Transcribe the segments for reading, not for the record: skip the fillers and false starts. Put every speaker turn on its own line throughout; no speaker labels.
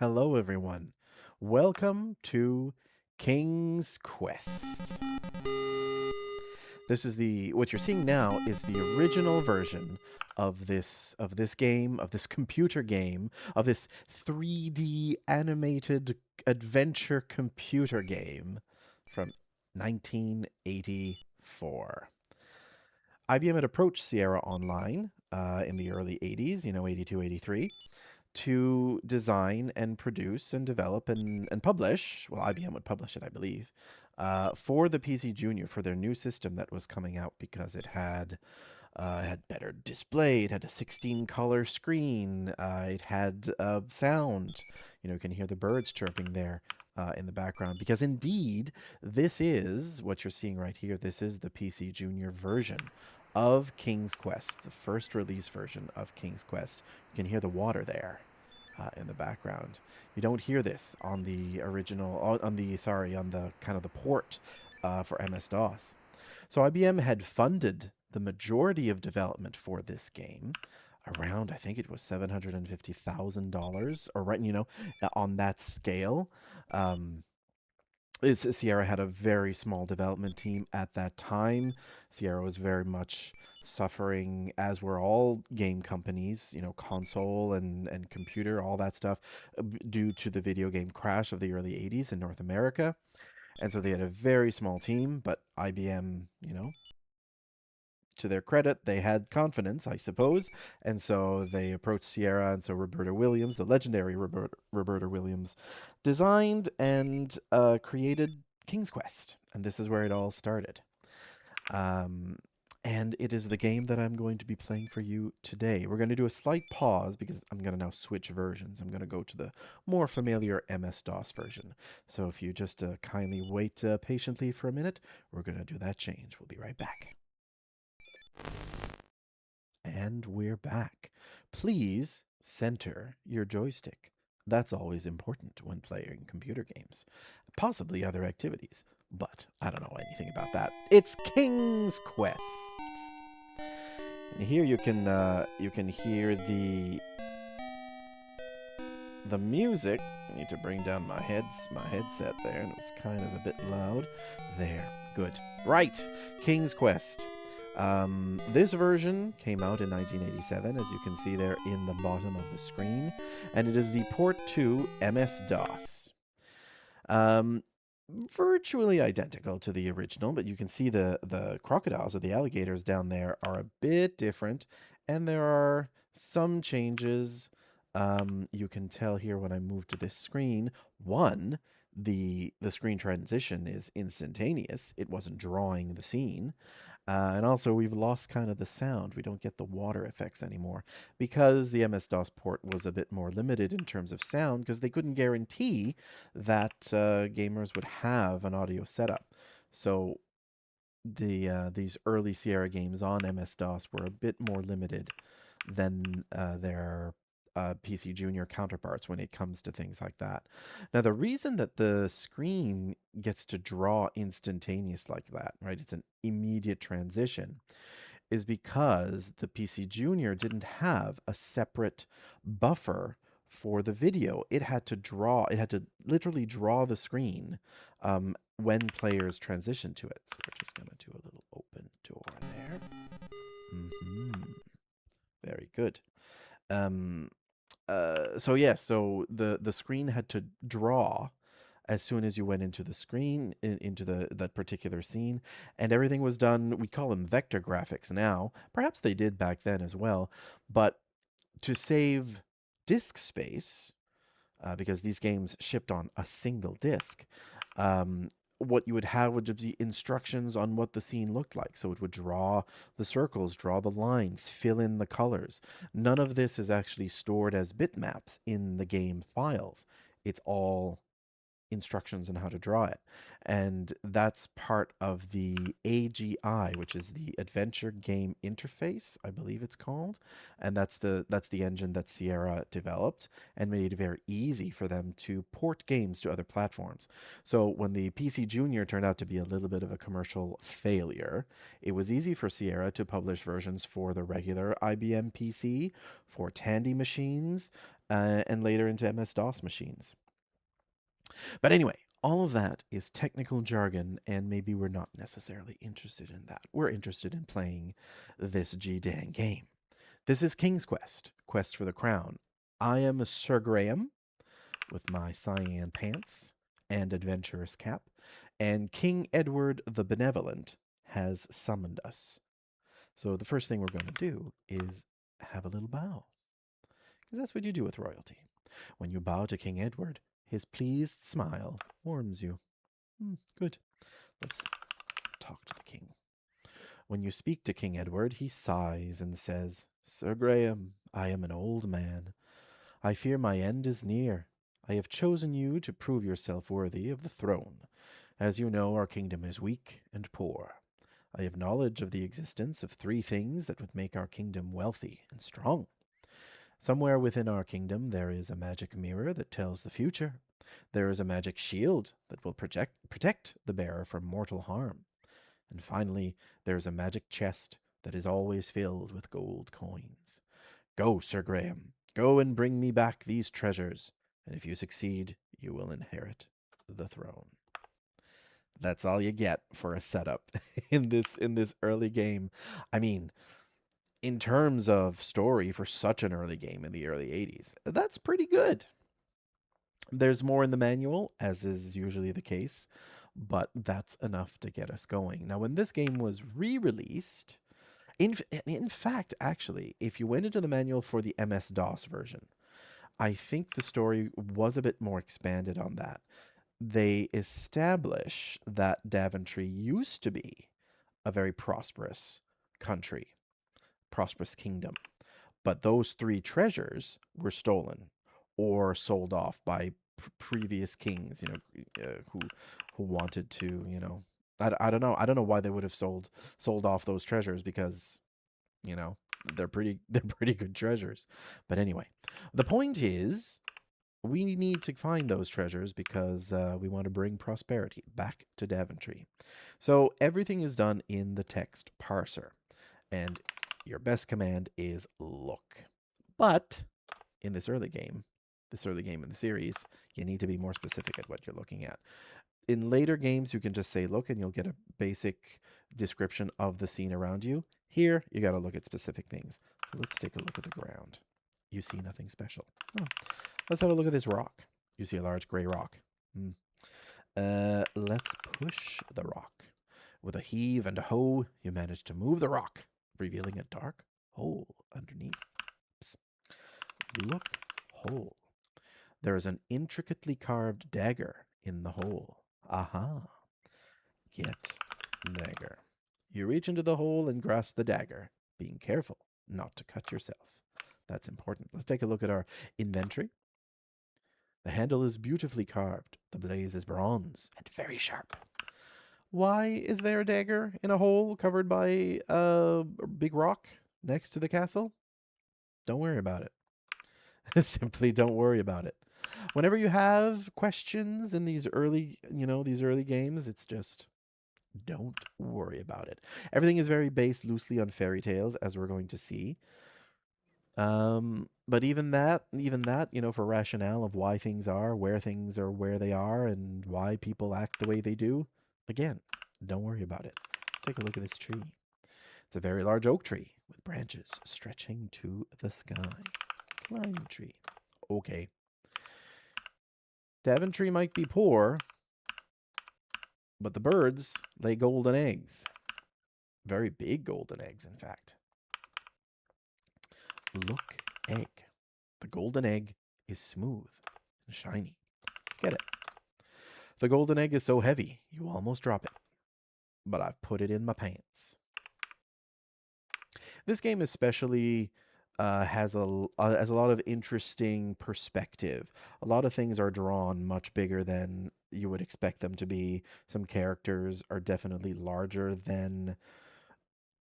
Hello, everyone. Welcome to King's Quest. This is what you're seeing now is the original version of this game, of this computer game, of this 3D animated adventure computer game from 1984. IBM had approached Sierra Online in the early 80s, 82, 83, to design and produce and develop and publish, well, IBM would publish it, I believe, for the PC Junior for their new system that was coming out because it had better display, it had a 16 color screen, it had sound. You can hear the birds chirping there in the background because indeed, this is what you're seeing right here. This is the PC Junior version of King's Quest, the first release version of King's Quest. You can hear the water there in the background. You don't hear this on the original, on the kind of the port for MS-DOS. So IBM had funded the majority of development for this game, around, I think it was $750,000, or right, on that scale. Um, Sierra had a very small development team at that time. Sierra was very much suffering, as were all game companies, console and computer, all that stuff, due to the video game crash of the early 80s in North America. And so they had a very small team, but IBM, to their credit, they had confidence, I suppose, and so they approached Sierra, and so Roberta Williams, the legendary Roberta Williams, designed and created King's Quest, and this is where it all started. Um, and it is the game that I'm going to be playing for you today. We're going to do a slight pause because I'm going to now switch versions. I'm going to go to the more familiar MS-DOS version. So if you just kindly wait patiently for a minute, we're going to do that change. We'll be right back. And we're back. Please center your joystick. That's always important when playing computer games, possibly other activities, but I don't know anything about that. It's King's Quest. And here you can hear the music. I need to bring down my headset there, and it was kind of a bit loud. There, good. Right, King's Quest. This version came out in 1987, as you can see there in the bottom of the screen, and it is the port to MS-DOS. Virtually identical to the original, but you can see the crocodiles or the alligators down there are a bit different, and there are some changes. You can tell here when I move to this screen. One, the screen transition is instantaneous. It wasn't drawing the scene. And also, we've lost kind of the sound. We don't get the water effects anymore because the MS-DOS port was a bit more limited in terms of sound because they couldn't guarantee that gamers would have an audio setup. So these early Sierra games on MS-DOS were a bit more limited than their PC Junior counterparts when it comes to things like that. Now, the reason that the screen gets to draw instantaneous like that, right? It's an immediate transition, is because the PC Junior didn't have a separate buffer for the video. It had to literally draw the screen when players transition to it. So we're just going to do a little open door there. Very good. Um, so the screen had to draw as soon as you went into the screen, into that particular scene, and everything was done. We call them vector graphics now. Perhaps they did back then as well, but to save disk space, because these games shipped on a single disk, what you would have would be instructions on what the scene looked like. So it would draw the circles, draw the lines, fill in the colors. None of this is actually stored as bitmaps in the game files. It's all instructions on how to draw it. And that's part of the AGI, which is the Adventure Game Interface, I believe it's called. And that's the engine that Sierra developed and made it very easy for them to port games to other platforms. So when the PC Junior turned out to be a little bit of a commercial failure, it was easy for Sierra to publish versions for the regular IBM PC, for Tandy machines, and later into MS-DOS machines. But anyway, all of that is technical jargon, and maybe we're not necessarily interested in that. We're interested in playing this G-dang game. This is King's Quest, Quest for the Crown. I am Sir Graham with my cyan pants and adventurous cap, and King Edward the Benevolent has summoned us. So the first thing we're going to do is have a little bow, because that's what you do with royalty. When you bow to King Edward, his pleased smile warms you. Good. Let's talk to the king. When you speak to King Edward, he sighs and says, Sir Graham, I am an old man. I fear my end is near. I have chosen you to prove yourself worthy of the throne. As you know, our kingdom is weak and poor. I have knowledge of the existence of 3 things that would make our kingdom wealthy and strong. Somewhere within our kingdom there is a magic mirror that tells the future. There is a magic shield that will protect the bearer from mortal harm. And finally, there is a magic chest that is always filled with gold coins. Go, Sir Graham, go and bring me back these treasures, and if you succeed, you will inherit the throne. That's all you get for a setup in this early game. I mean, in terms of story for such an early game in the early 80s, that's pretty good. There's more in the manual, as is usually the case, but that's enough to get us going. Now, when this game was re-released, in fact, actually, if you went into the manual for the MS-DOS version, I think the story was a bit more expanded on that. They establish that Daventry used to be a very prosperous country, prosperous kingdom. But those 3 treasures were stolen or sold off by previous kings, who wanted to, I don't know. I don't know why they would have sold off those treasures, because, they're pretty good treasures. But anyway, the point is, we need to find those treasures because we want to bring prosperity back to Daventry. So everything is done in the text parser, and your best command is look. But in this early game in the series, you need to be more specific at what you're looking at. In later games, you can just say look, and you'll get a basic description of the scene around you. Here, you got to look at specific things. So let's take a look at the ground. You see nothing special. Oh, let's have a look at this rock. You see a large gray rock. Let's push the rock. With a heave and a hoe, you manage to move the rock, revealing a dark hole underneath. Psst. Look, hole. There is an intricately carved dagger in the hole. Aha. Get dagger. You reach into the hole and grasp the dagger, being careful not to cut yourself. That's important. Let's take a look at our inventory. The handle is beautifully carved. The blade is bronze and very sharp. Why is there a dagger in a hole covered by a big rock next to the castle? Don't worry about it. Simply don't worry about it. Whenever you have questions in these early games, it's just don't worry about it. Everything is very based loosely on fairy tales, as we're going to see. But even that, for rationale of why things are where they are, and why people act the way they do, again, don't worry about it. Let's take a look at this tree. It's a very large oak tree with branches stretching to the sky. Lime tree. Okay. Daventry might be poor, but the birds lay golden eggs. Very big golden eggs, in fact. Look, egg. The golden egg is smooth and shiny. Let's get it. The golden egg is so heavy, you almost drop it. But I've put it in my pants. This game especially has a lot of interesting perspective. A lot of things are drawn much bigger than you would expect them to be. Some characters are definitely larger than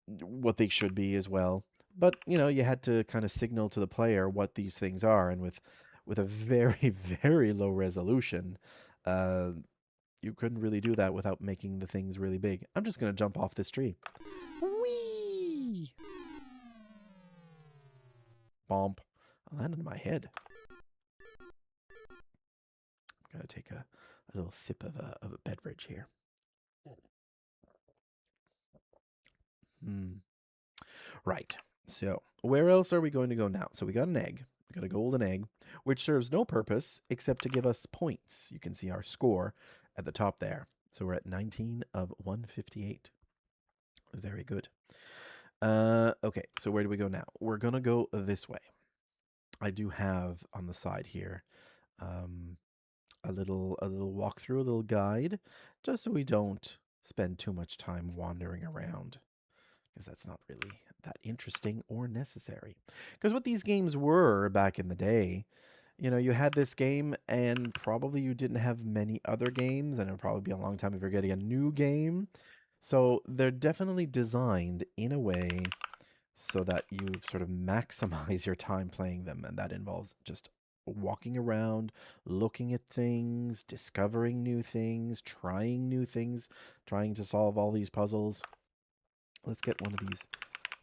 what they should be as well. But, you had to kind of signal to the player what these things are. And with a very, very low resolution, you couldn't really do that without making the things really big. I'm just going to jump off this tree. Whee! Bomp. landed on my head. I'm going to take a little sip of a beverage here. Right. So, where else are we going to go now? So, we got an egg. We got a golden egg, which serves no purpose except to give us points. You can see our score at the top there. So, we're at 19 of 158. Very good. Okay, so where do we go now? We're going to go this way. I do have on the side here a little walkthrough, a little guide, just so we don't spend too much time wandering around, because that's not really that interesting or necessary. Because what these games were back in the day, you know, you had this game and probably you didn't have many other games, and it would probably be a long time if you're getting a new game. So they're definitely designed in a way so that you sort of maximize your time playing them, and that involves just walking around, looking at things, discovering new things, trying to solve all these puzzles. Let's get one of these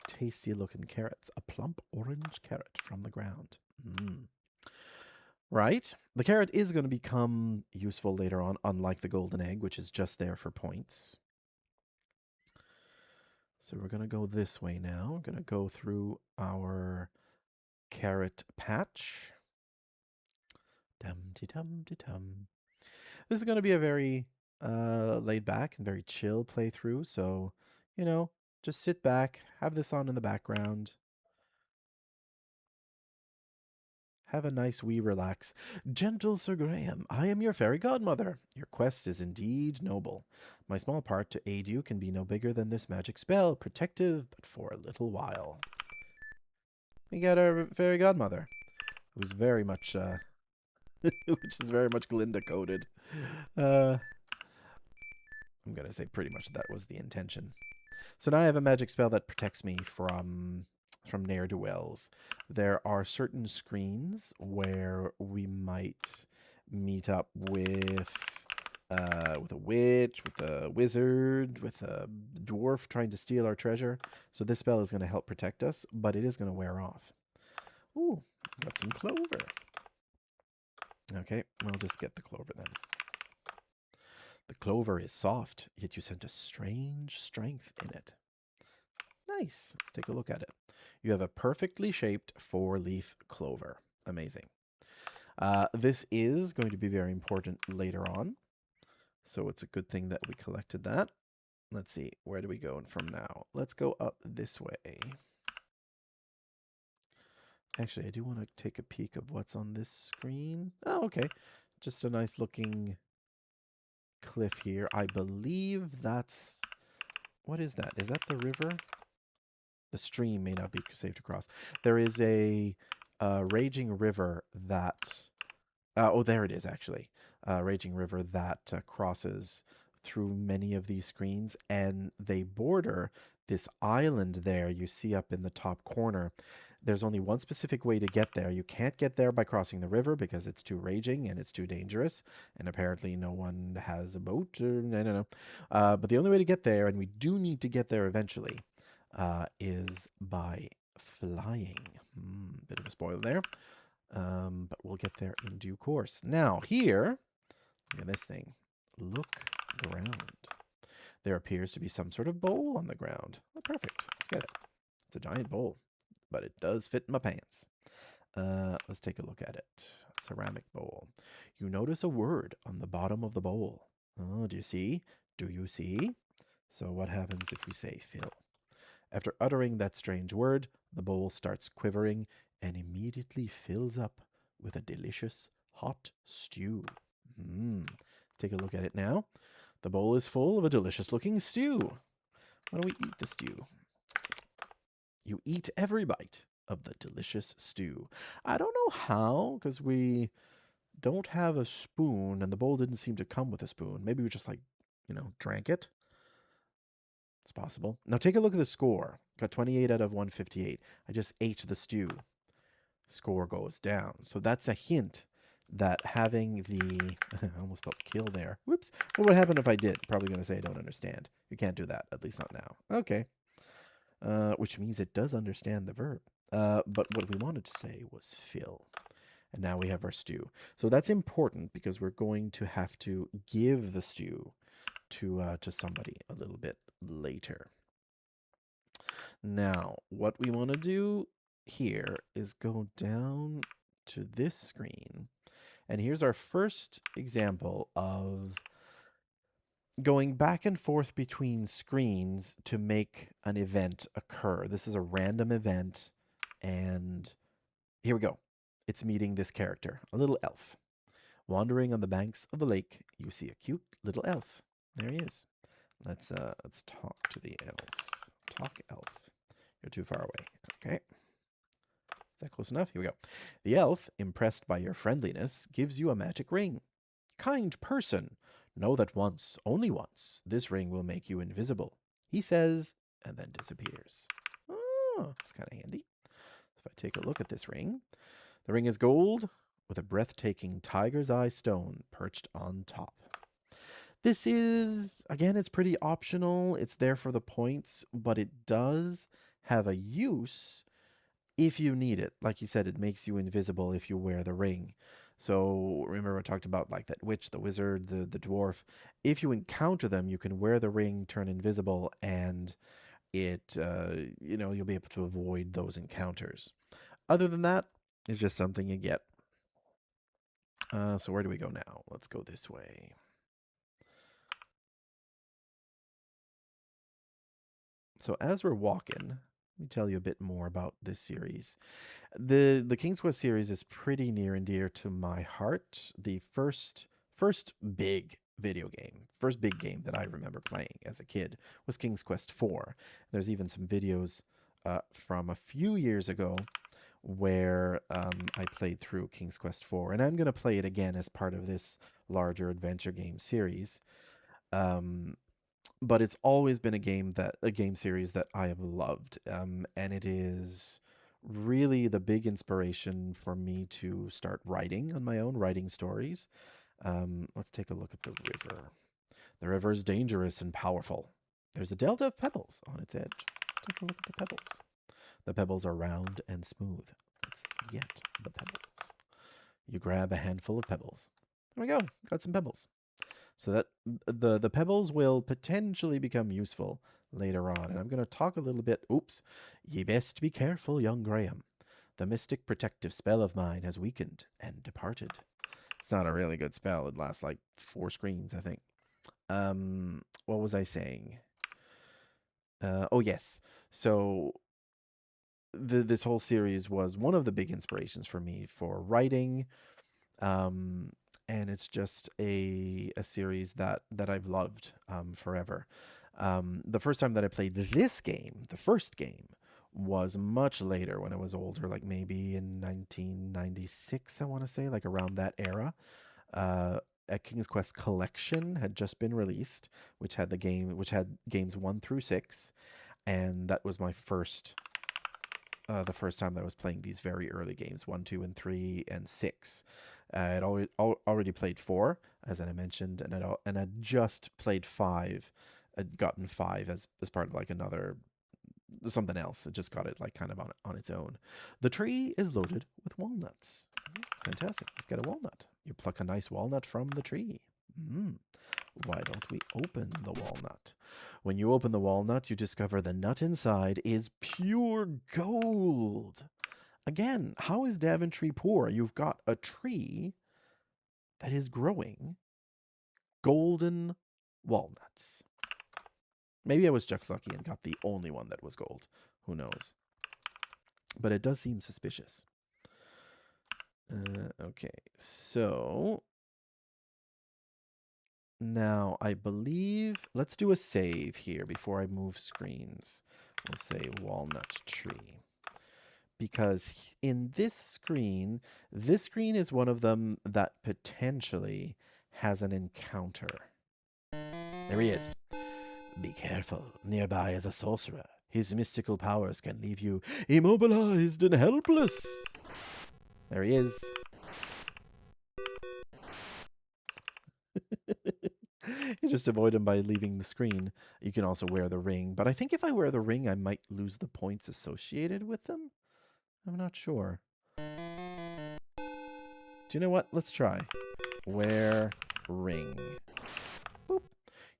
tasty looking carrots, a plump orange carrot from the ground. Right. The carrot is going to become useful later on, unlike the golden egg, which is just there for points. So we're going to go this way now. We're going to go through our carrot patch. Dum-de-dum-de-dum. This is going to be a very laid back and very chill playthrough. So, you know, just sit back, have this on in the background. Have a nice wee relax. Gentle Sir Graham, I am your fairy godmother. Your quest is indeed noble. My small part to aid you can be no bigger than this magic spell, protective, but for a little while. We got our fairy godmother, who's very much, which is very much Glinda coded. I'm gonna say pretty much that was the intention. So now I have a magic spell that protects me from ne'er-do-wells. There are certain screens where we might meet up with a witch, with a wizard, with a dwarf trying to steal our treasure. So this spell is going to help protect us, but it is going to wear off. Ooh, got some clover. Okay, we'll just get the clover then. The clover is soft, yet you sense a strange strength in it. Nice. Let's take a look at it. You have a perfectly shaped 4-leaf clover. Amazing. This is going to be very important later on. So it's a good thing that we collected that. Let's see. Where do we go from now? Let's go up this way. Actually, I do want to take a peek of what's on this screen. Oh, okay. Just a nice looking cliff here. I believe that's... What is that? Is that the river? The stream may not be safe to cross. There is a raging river that... oh, there it is, actually. Raging river that crosses through many of these screens, and they border this island there you see up in the top corner. There's only one specific way to get there. You can't get there by crossing the river because it's too raging and it's too dangerous, and apparently no one has a boat. I don't know. But the only way to get there, and we do need to get there eventually, is by flying. Bit of a spoiler there. But we'll get there in due course. Now, here, look at this thing. Look around. There appears to be some sort of bowl on the ground. Oh, perfect. Let's get it. It's a giant bowl, but it does fit in my pants. Let's take a look at it. Ceramic bowl. You notice a word on the bottom of the bowl. Oh, do you see? Do you see? So what happens if we say fill? After uttering that strange word, the bowl starts quivering and immediately fills up with a delicious hot stew. Take a look at it now. The bowl is full of a delicious-looking stew. Why don't we eat the stew? You eat every bite of the delicious stew. I don't know how, because we don't have a spoon, and the bowl didn't seem to come with a spoon. Maybe we just, like, you know, drank it. It's possible. Now take a look at the score. Got 28 out of 158. I just ate the stew. Score goes down. So that's a hint that having the... I almost felt kill there. Whoops. What would happen if I did? Probably going to say I don't understand. You can't do that. At least not now. Okay. Which means it does understand the verb. But what we wanted to say was fill. And now we have our stew. So that's important because we're going to have to give the stew to somebody a little bit later. Now, what we want to do here is go down to this screen. And here's our first example of going back and forth between screens to make an event occur. This is a random event, and here we go. It's meeting this character, a little elf. Wandering on the banks of the lake, you see a cute little elf. There he is. Let's talk to the elf. Talk, elf. You're too far away. Okay. Is that close enough? Here we go. The elf, impressed by your friendliness, gives you a magic ring. Kind person, know that once, only once, this ring will make you invisible. He says, and then disappears. Oh, that's kind of handy. If I take a look at this ring, the ring is gold with a breathtaking tiger's eye stone perched on top. This is, again, it's pretty optional. It's there for the points, but it does have a use if you need it. Like you said, it makes you invisible if you wear the ring. So remember I talked about like that witch, the wizard, the dwarf. If you encounter them, you can wear the ring, turn invisible, and it, you'll be able to avoid those encounters. Other than that, it's just something you get. So where do we go now? Let's go this way. So as we're walking, let me tell you a bit more about this series. The King's Quest series is pretty near and dear to my heart. The first big video game, first big game that I remember playing as a kid was King's Quest 4. There's even some videos from a few years ago where I played through King's Quest 4, and I'm going to play it again as part of this larger adventure game series. But it's always been a game series that I have loved, and it is really the big inspiration for me to start writing on my own, writing stories. Let's take a look at the river. The river is dangerous and powerful. There's a delta of pebbles on its edge. Take a look at the pebbles. The pebbles are round and smooth. Let's get the pebbles. You grab a handful of pebbles. There we go. Got some pebbles. So that the pebbles will potentially become useful later on. And I'm going to talk a little bit. Oops. Ye best be careful, young Graham. The mystic protective spell of mine has weakened and departed. It's not a really good spell. It lasts like 4 screens, I think. What was I saying? Oh, yes. So this whole series was one of the big inspirations for me for writing. And it's just a series that I've loved forever. The first time that I played this game, the first game, was much later when I was older, like maybe in 1996, I want to say, like around that era. A King's Quest collection had just been released, which had games 1 through 6, and that was my the first time that I was playing these very early games, 1, 2, and 3, and 6. I'd already played 4, as I mentioned, and I'd just played 5. I'd gotten 5 as part of like another something else. I just got it like kind of on its own. The tree is loaded with walnuts. Fantastic. Let's get a walnut. You pluck a nice walnut from the tree. Why don't we open the walnut? When you open the walnut, you discover the nut inside is pure gold. Again, how is Daventry poor? You've got a tree that is growing golden walnuts. Maybe I was just lucky and got the only one that was gold. Who knows? But it does seem suspicious. Okay, so now I believe, let's do a save here before I move screens. We'll say walnut tree. Because in this screen is one of them that potentially has an encounter. There he is. Be careful. Nearby is a sorcerer. His mystical powers can leave you immobilized and helpless. There he is. You just avoid him by leaving the screen. You can also wear the ring. But I think if I wear the ring, I might lose the points associated with them. I'm not sure. Do you know what? Let's try. Wear ring. Boop.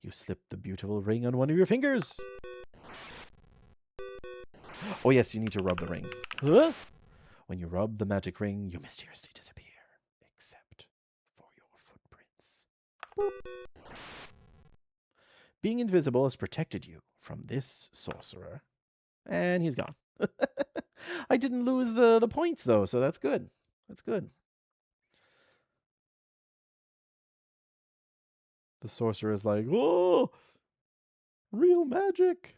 You slip the beautiful ring on one of your fingers. Oh, yes, you need to rub the ring. Huh? When you rub the magic ring, you mysteriously disappear. Except for your footprints. Boop. Being invisible has protected you from this sorcerer. And he's gone. I didn't lose the points, though, so that's good. That's good. The sorcerer is like, oh, real magic.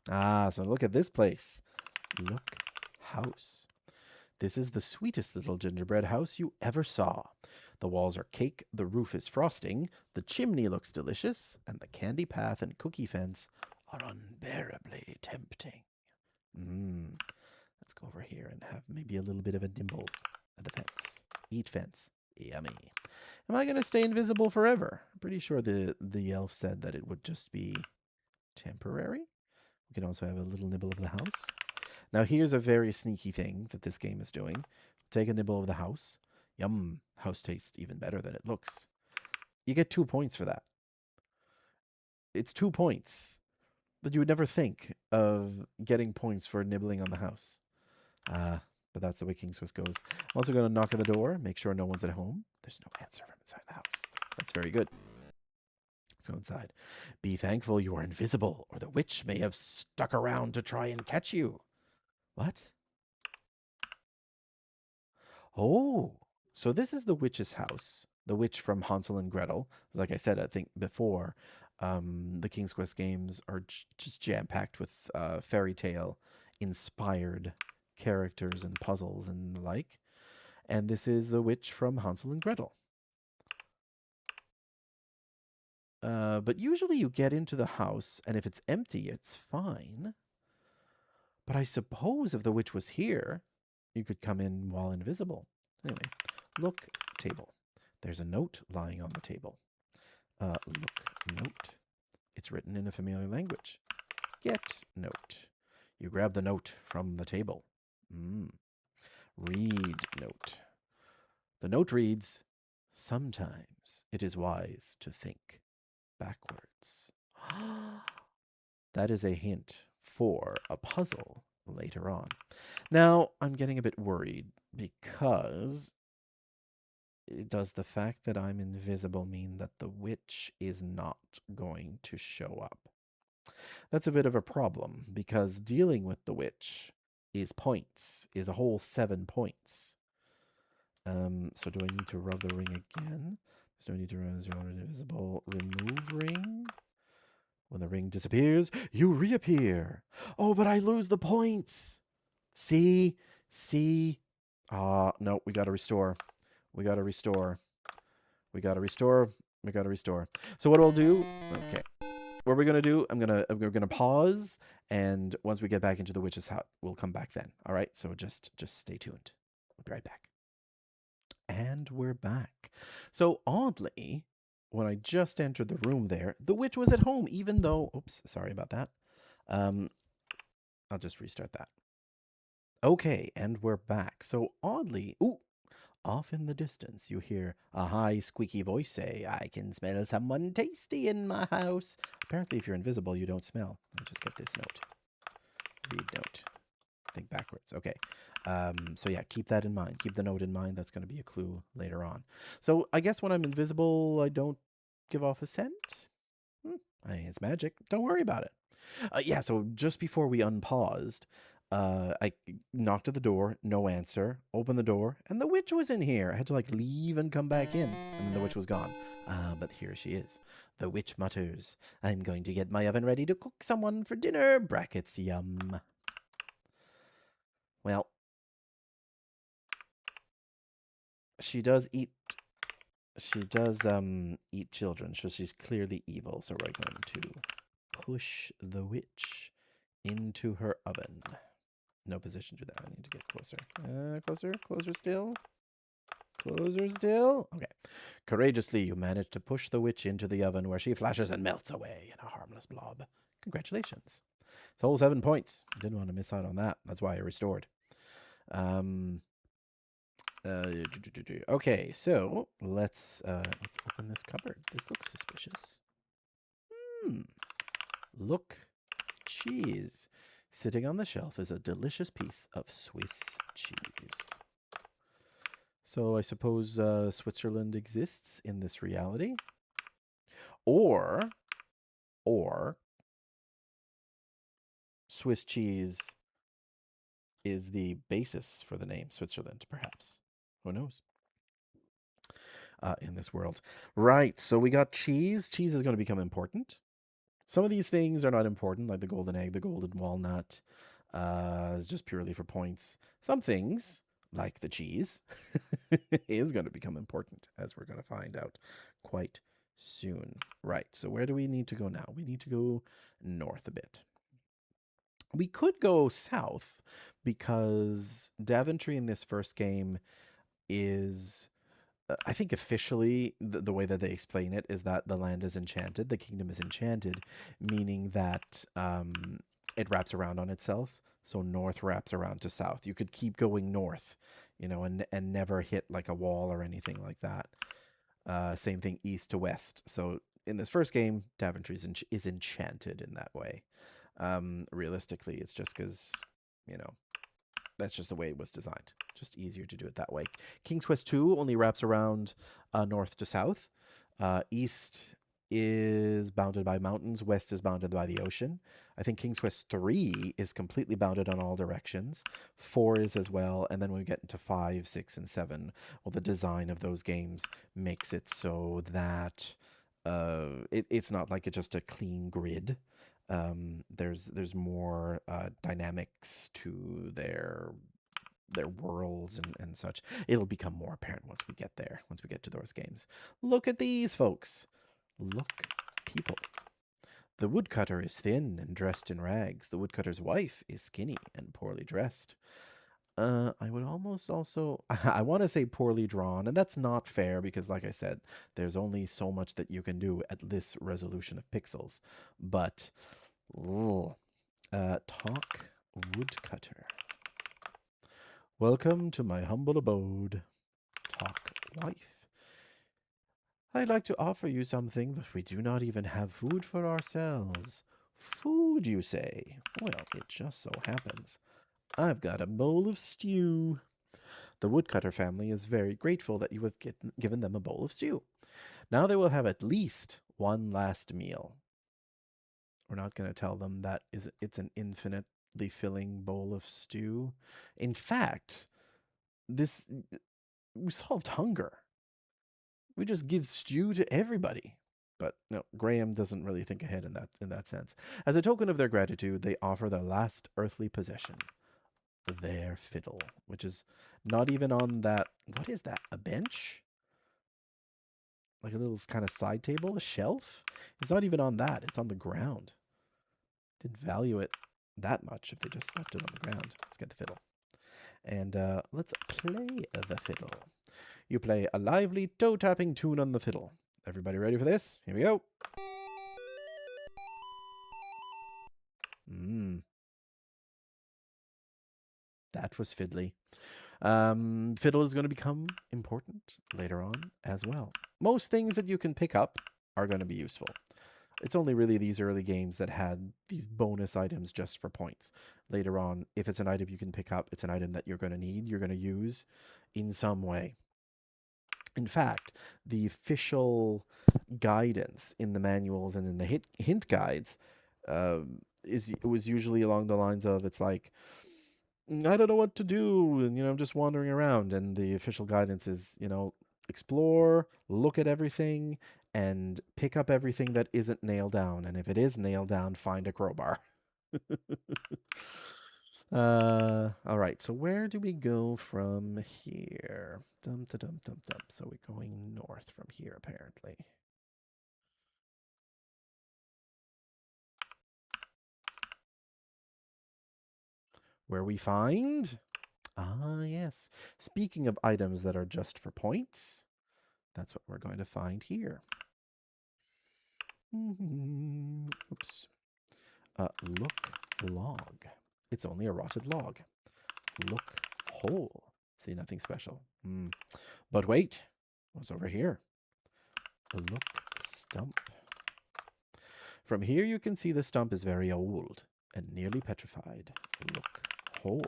Ah, so look at this place. Look, house. This is the sweetest little gingerbread house you ever saw. The walls are cake, the roof is frosting, the chimney looks delicious, and the candy path and cookie fence are unbearably tempting. Let's go over here and have maybe a little bit of a nibble at the fence. Eat fence. Yummy. Am I going to stay invisible forever? I'm pretty sure the elf said that it would just be temporary. We can also have a little nibble of the house. Now, here's a very sneaky thing that this game is doing. Take a nibble of the house. Yum. House tastes even better than it looks. You get 2 points for that. It's 2 points. But you would never think of getting points for nibbling on the house. But that's the way King Swiss goes. I'm also going to knock on the door, make sure no one's at home. There's no answer from inside the house. That's very good. Let's go inside. Be thankful you are invisible, or the witch may have stuck around to try and catch you. What? Oh, so this is the witch's house. The witch from Hansel and Gretel. Like I said, I think before, the King's Quest games are just jam-packed with fairy tale inspired characters and puzzles and the like. And this is the witch from Hansel and Gretel. But usually you get into the house, and if it's empty, it's fine. But I suppose if the witch was here, you could come in while invisible. Anyway, look, table. There's a note lying on the table. Look, note. It's written in a familiar language. Get note. You grab the note from the table. Read note. The note reads, sometimes it is wise to think backwards. That is a hint for a puzzle later on. Now, I'm getting a bit worried because does the fact that I'm invisible mean that the witch is not going to show up? That's a bit of a problem because dealing with the witch is points, is a whole 7 points. So do I need to rub the ring again? So I need to run 0 invisible, remove ring. When the ring disappears, you reappear. Oh, but I lose the points. See? No, we got to restore. We got to restore. So what I'll do, okay. What we're going to do, we're going to pause, and once we get back into the witch's hut, we'll come back then. All right? So just stay tuned. We'll be right back. And we're back. So oddly, when I just entered the room there, the witch was at home, even though, oops, sorry about that. I'll just restart that. Okay, and we're back. So oddly, off in the distance, you hear a high, squeaky voice say, I can smell someone tasty in my house. Apparently, if you're invisible, you don't smell. Let me just get this note. Read note. Think backwards. Okay. So yeah, keep that in mind. Keep the note in mind. That's going to be a clue later on. So I guess when I'm invisible, I don't give off a scent. It's magic. Don't worry about it. Yeah, so just before we unpaused, I knocked at the door, no answer, opened the door, and the witch was in here. I had to leave and come back in, and then the witch was gone. But here she is. The witch mutters, I'm going to get my oven ready to cook someone for dinner, brackets yum. Well, she does eat children, so she's clearly evil. So we're going to push the witch into her oven. No position to do that. I need to get closer. Closer still. Okay. Courageously, you manage to push the witch into the oven where she flashes and melts away in a harmless blob. Congratulations. It's all 7 points. I didn't want to miss out on that. That's why I restored. Um, okay, so let's open this cupboard. This looks suspicious. Hmm. Look, cheese. Sitting on the shelf is a delicious piece of Swiss cheese. So I suppose Switzerland exists in this reality, or or Swiss cheese is the basis for the name Switzerland, perhaps. Who knows? In this world. Right, so we got cheese. Cheese is going to become important. Some of these things are not important, like the golden egg, the golden walnut, is just purely for points. Some things, like the cheese, is going to become important, as we're going to find out quite soon. Right, so where do we need to go now? We need to go north a bit. We could go south because Daventry in this first game is I think officially the way that they explain it is that the land is enchanted, the kingdom is enchanted, meaning that it wraps around on itself. So north wraps around to south. You could keep going north, and never hit like a wall or anything like that. Same thing east to west. So in this first game, Daventry is enchanted in that way. Realistically, it's just because you know that's just the way it was designed. Just easier to do it that way. King's Quest 2 only wraps around north to south. East is bounded by mountains. West is bounded by the ocean. I think King's Quest 3 is completely bounded on all directions. 4 is as well. And then when we get into 5, 6, and 7, well, the design of those games makes it so that it's not like it's just a clean grid. There's more dynamics to their worlds and such. It'll become more apparent once we get there, once we get to those games. Look at these folks. Look, people. The woodcutter is thin and dressed in rags. The woodcutter's wife is skinny and poorly dressed. I would almost also, I want to say poorly drawn, and that's not fair because, like I said, there's only so much that you can do at this resolution of pixels. But, talk woodcutter. Welcome to my humble abode. Talk wife. I'd like to offer you something, but we do not even have food for ourselves. Food, you say? Well, it just so happens I've got a bowl of stew. The woodcutter family is very grateful that you have given them a bowl of stew. Now they will have at least one last meal. We're not going to tell them that it's an infinitely filling bowl of stew. In fact, this we solved hunger. We just give stew to everybody. But no, Graham doesn't really think ahead in that sense. As a token of their gratitude, they offer their last earthly possession, their fiddle, which is not even on that. What is that? A bench? Like a little kind of side table, a shelf? It's not even on that. It's on the ground. Didn't value it that much if they just left it on the ground. Let's get the fiddle. And let's play the fiddle. You play a lively toe-tapping tune on the fiddle. Everybody ready for this? Here we go. That was fiddly. Fiddle is going to become important later on as well. Most things that you can pick up are going to be useful. It's only really these early games that had these bonus items just for points. Later on, if it's an item you can pick up, it's an item that you're going to need, you're going to use in some way. In fact, the official guidance in the manuals and in the hint guides was usually along the lines of, it's like, I don't know what to do, and I'm just wandering around. And the official guidance is, explore, look at everything, and pick up everything that isn't nailed down. And if it is nailed down, find a crowbar. All right. So where do we go from here? Dum dum dum dum dum. So we're going north from here, apparently. Where we find yes. Speaking of items that are just for points, that's what we're going to find here. Oops. Look log. It's only a rotted log. Look hole. See, nothing special. But wait, what's over here? A look stump. From here you can see the stump is very old and nearly petrified. Look hole.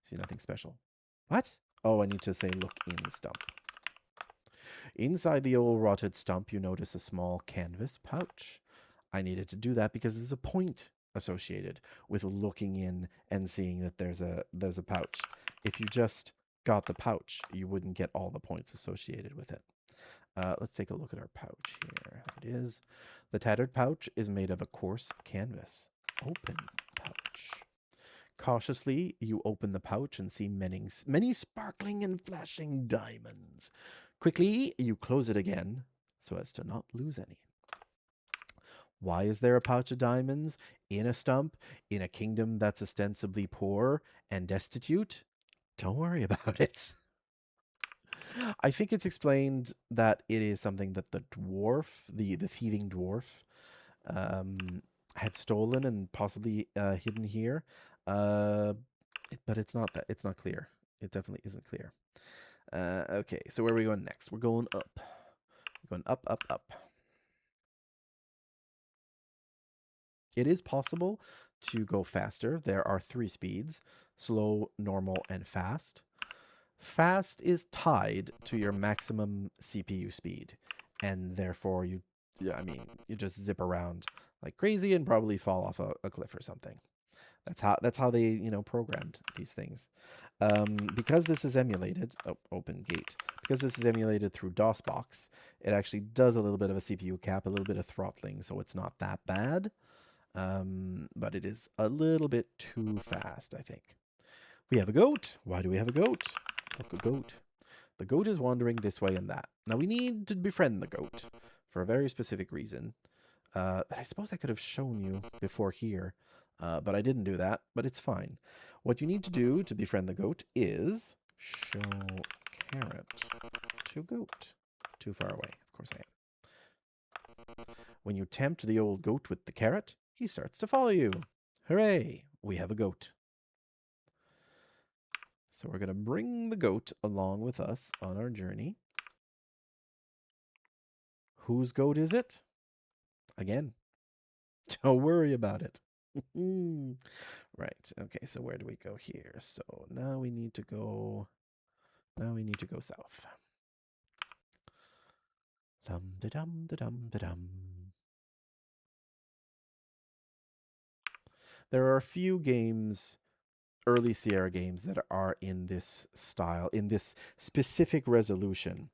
See, nothing special. What? Oh, I need to say look in stump. Inside the old rotted stump, you notice a small canvas pouch. I needed to do that because there's a point associated with looking in and seeing that there's a pouch. If you just got the pouch, you wouldn't get all the points associated with it. Let's take a look at our pouch here. It is. The tattered pouch is made of a coarse canvas. Open pouch. Cautiously, you open the pouch and see many sparkling and flashing diamonds. Quickly, you close it again so as to not lose any. Why is there a pouch of diamonds in a stump in a kingdom that's ostensibly poor and destitute? Don't worry about it. I think it's explained that it is something that the dwarf, the thieving dwarf, had stolen and possibly hidden here. But it's not that. It's not clear. It definitely isn't clear. Okay, so where are we going next? We're going up. We're going up, up, up. It is possible to go faster. There are 3 speeds: slow, normal, and fast. Fast is tied to your maximum CPU speed, and therefore you just zip around like crazy and probably fall off a cliff or something. That's how they programmed these things. Because this is emulated, open gate. Because this is emulated through DOSBox, it actually does a little bit of a CPU cap, a little bit of throttling, so it's not that bad. But it is a little bit too fast, I think. We have a goat. Why do we have a goat? Look, a goat. The goat is wandering this way and that. Now we need to befriend the goat for a very specific reason. That I suppose I could have shown you before here, but I didn't do that, but it's fine. What you need to do to befriend the goat is show carrot to goat. Too far away. Of course I am. When you tempt the old goat with the carrot, he starts to follow you. Hooray! We have a goat. So we're going to bring the goat along with us on our journey. Whose goat is it? Again, don't worry about it. Right. Okay, so where do we go here? So now we need to go south. Dum da dum da dum da dum. There are a few games, early Sierra games, that are in this style, in this specific resolution.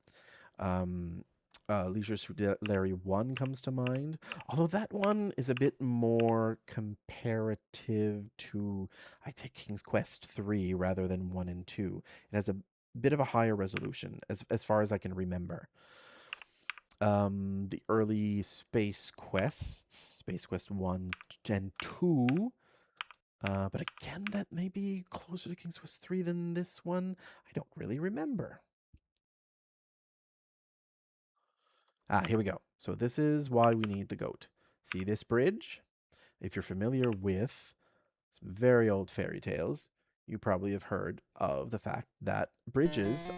Leisure Suit Larry 1 comes to mind, although that one is a bit more comparative to, I take King's Quest 3 rather than 1 and 2. It has a bit of a higher resolution, as far as I can remember. The early Space Quest 1 and 2, but again, that may be closer to King's Quest 3 than this one. I don't really remember. Here we go. So this is why we need the goat. See this bridge? If you're familiar with some very old fairy tales, you probably have heard of the fact that bridges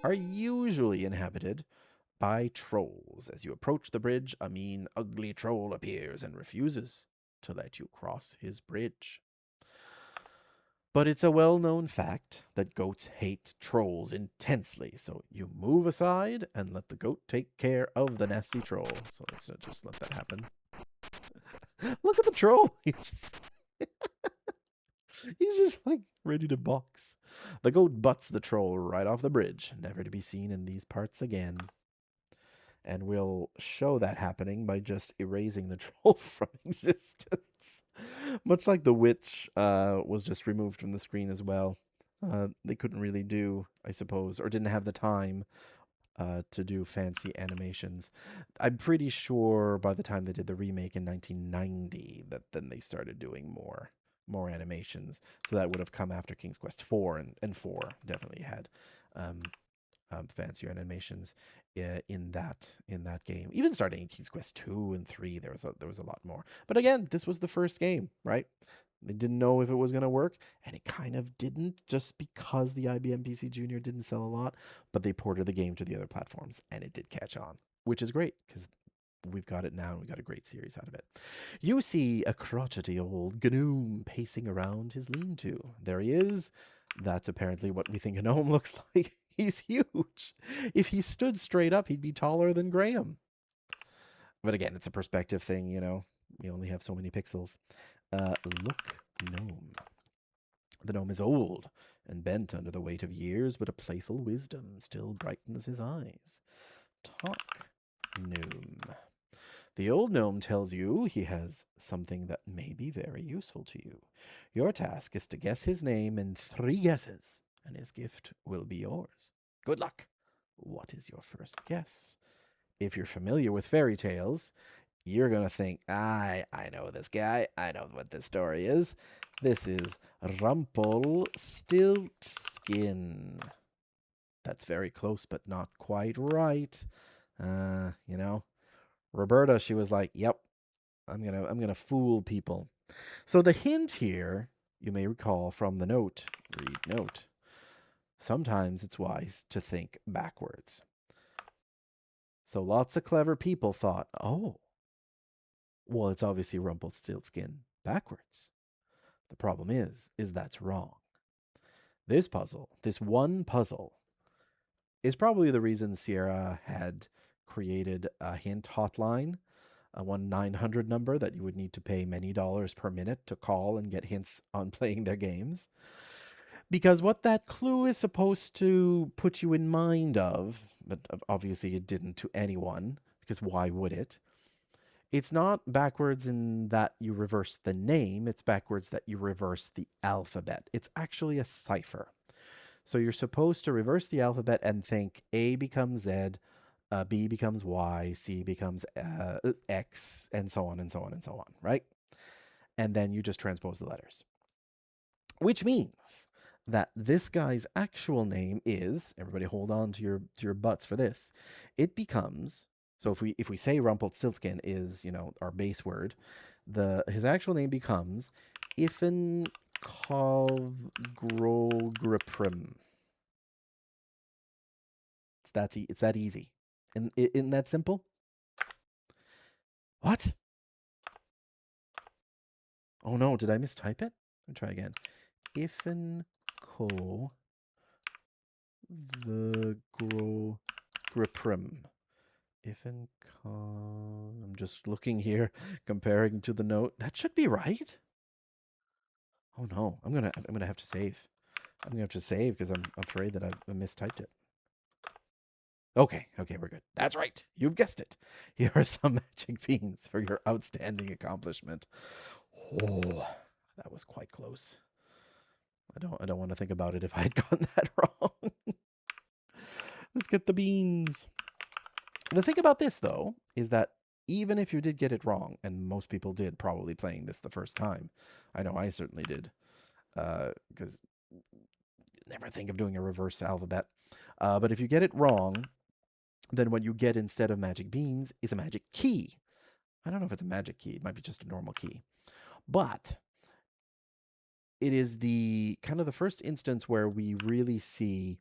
are usually inhabited by trolls. As you approach the bridge, a mean, ugly troll appears and refuses to let you cross his bridge. But it's a well-known fact that goats hate trolls intensely, so you move aside and let the goat take care of the nasty troll. So let's just let that happen. Look at the troll. He's just like ready to box. The goat butts the troll right off the bridge, never to be seen in these parts again. And we'll show that happening by just erasing the troll from existence. Much like the witch was just removed from the screen as well. They couldn't really do, I suppose, or didn't have the time to do fancy animations. I'm pretty sure by the time they did the remake in 1990 that then they started doing more animations. So that would have come after King's Quest 4, and 4 definitely had fancier animations in that game. Even starting in King's Quest 2 and 3, there was a lot more. But again, this was the first game, right? They didn't know if it was going to work, and it kind of didn't just because the IBM PC Junior didn't sell a lot, but they ported the game to the other platforms, and it did catch on, which is great because we've got it now and we got a great series out of it. You see a crotchety old gnome pacing around his lean-to. There he is. That's apparently what we think a gnome looks like. He's huge. If he stood straight up, he'd be taller than Graham. But again, it's a perspective thing, you know. We only have so many pixels. Look, gnome. The gnome is old and bent under the weight of years, but a playful wisdom still brightens his eyes. Talk, gnome. The old gnome tells you he has something that may be very useful to you. Your task is to guess his name in 3 guesses, and his gift will be yours. Good luck. What is your first guess? If you're familiar with fairy tales, you're going to think, I know this guy. I know what this story is. This is Rumpelstiltskin. That's very close, but not quite right. You know, Roberta, she was like, yep, I'm gonna fool people. So the hint here, you may recall from the note, read note. Sometimes it's wise to think backwards. So lots of clever people thought, oh, well, it's obviously Rumpelstiltskin backwards. The problem is that's wrong. This puzzle, this one puzzle, is probably the reason Sierra had created a hint hotline, a 1-900 number that you would need to pay many dollars per minute to call and get hints on playing their games. Because what that clue is supposed to put you in mind of, but obviously it didn't to anyone, because why would it? It's not backwards in that you reverse the name, it's backwards that you reverse the alphabet. It's actually a cipher. So you're supposed to reverse the alphabet and think A becomes Z, B becomes Y, C becomes X, and so on and so on and so on, right? And then you just transpose the letters. Which means that this guy's actual name is, everybody hold on to your butts for this, it becomes, so if we say Rumpelstiltskin is, you know, our base word, his actual name becomes Iffen Kovgrogriprim. It's that easy. And isn't that simple? What? Oh no, did I mistype it? Let me try again. Iffen Kovgrogriprim. Iffen I'm just looking here, comparing to the note. That should be right. Oh no, I'm gonna have to save. I'm gonna have to save because I'm afraid that I've mistyped it. Okay, we're good. That's right. You've guessed it. Here are some magic beans for your outstanding accomplishment. Oh, that was quite close. I don't want to think about it if I had gotten that wrong. Let's get the beans. The thing about this, though, is that even if you did get it wrong, and most people did probably playing this the first time, I know I certainly did, because never think of doing a reverse alphabet. But if you get it wrong, then what you get instead of magic beans is a magic key. I don't know if it's a magic key. It might be just a normal key. But it is the kind of the first instance where we really see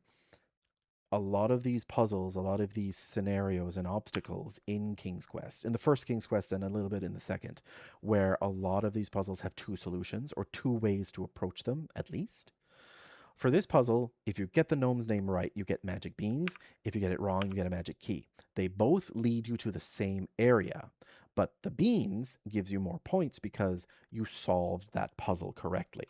a lot of these puzzles, a lot of these scenarios and obstacles in King's Quest, in the first King's Quest and a little bit in the second, where a lot of these puzzles have 2 solutions or 2 ways to approach them, at least. For this puzzle, if you get the gnome's name right, you get magic beans. If you get it wrong, you get a magic key. They both lead you to the same area, but the beans gives you more points because you solved that puzzle correctly.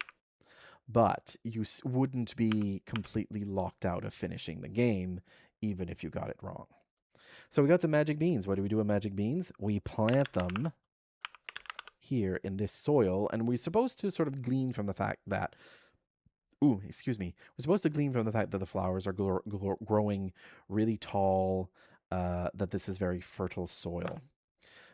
But you wouldn't be completely locked out of finishing the game, even if you got it wrong. So we got some magic beans. What do we do with magic beans? We plant them here in this soil, and we're supposed to sort of glean from the fact that we're supposed to glean from the fact that the flowers are growing really tall, that this is very fertile soil.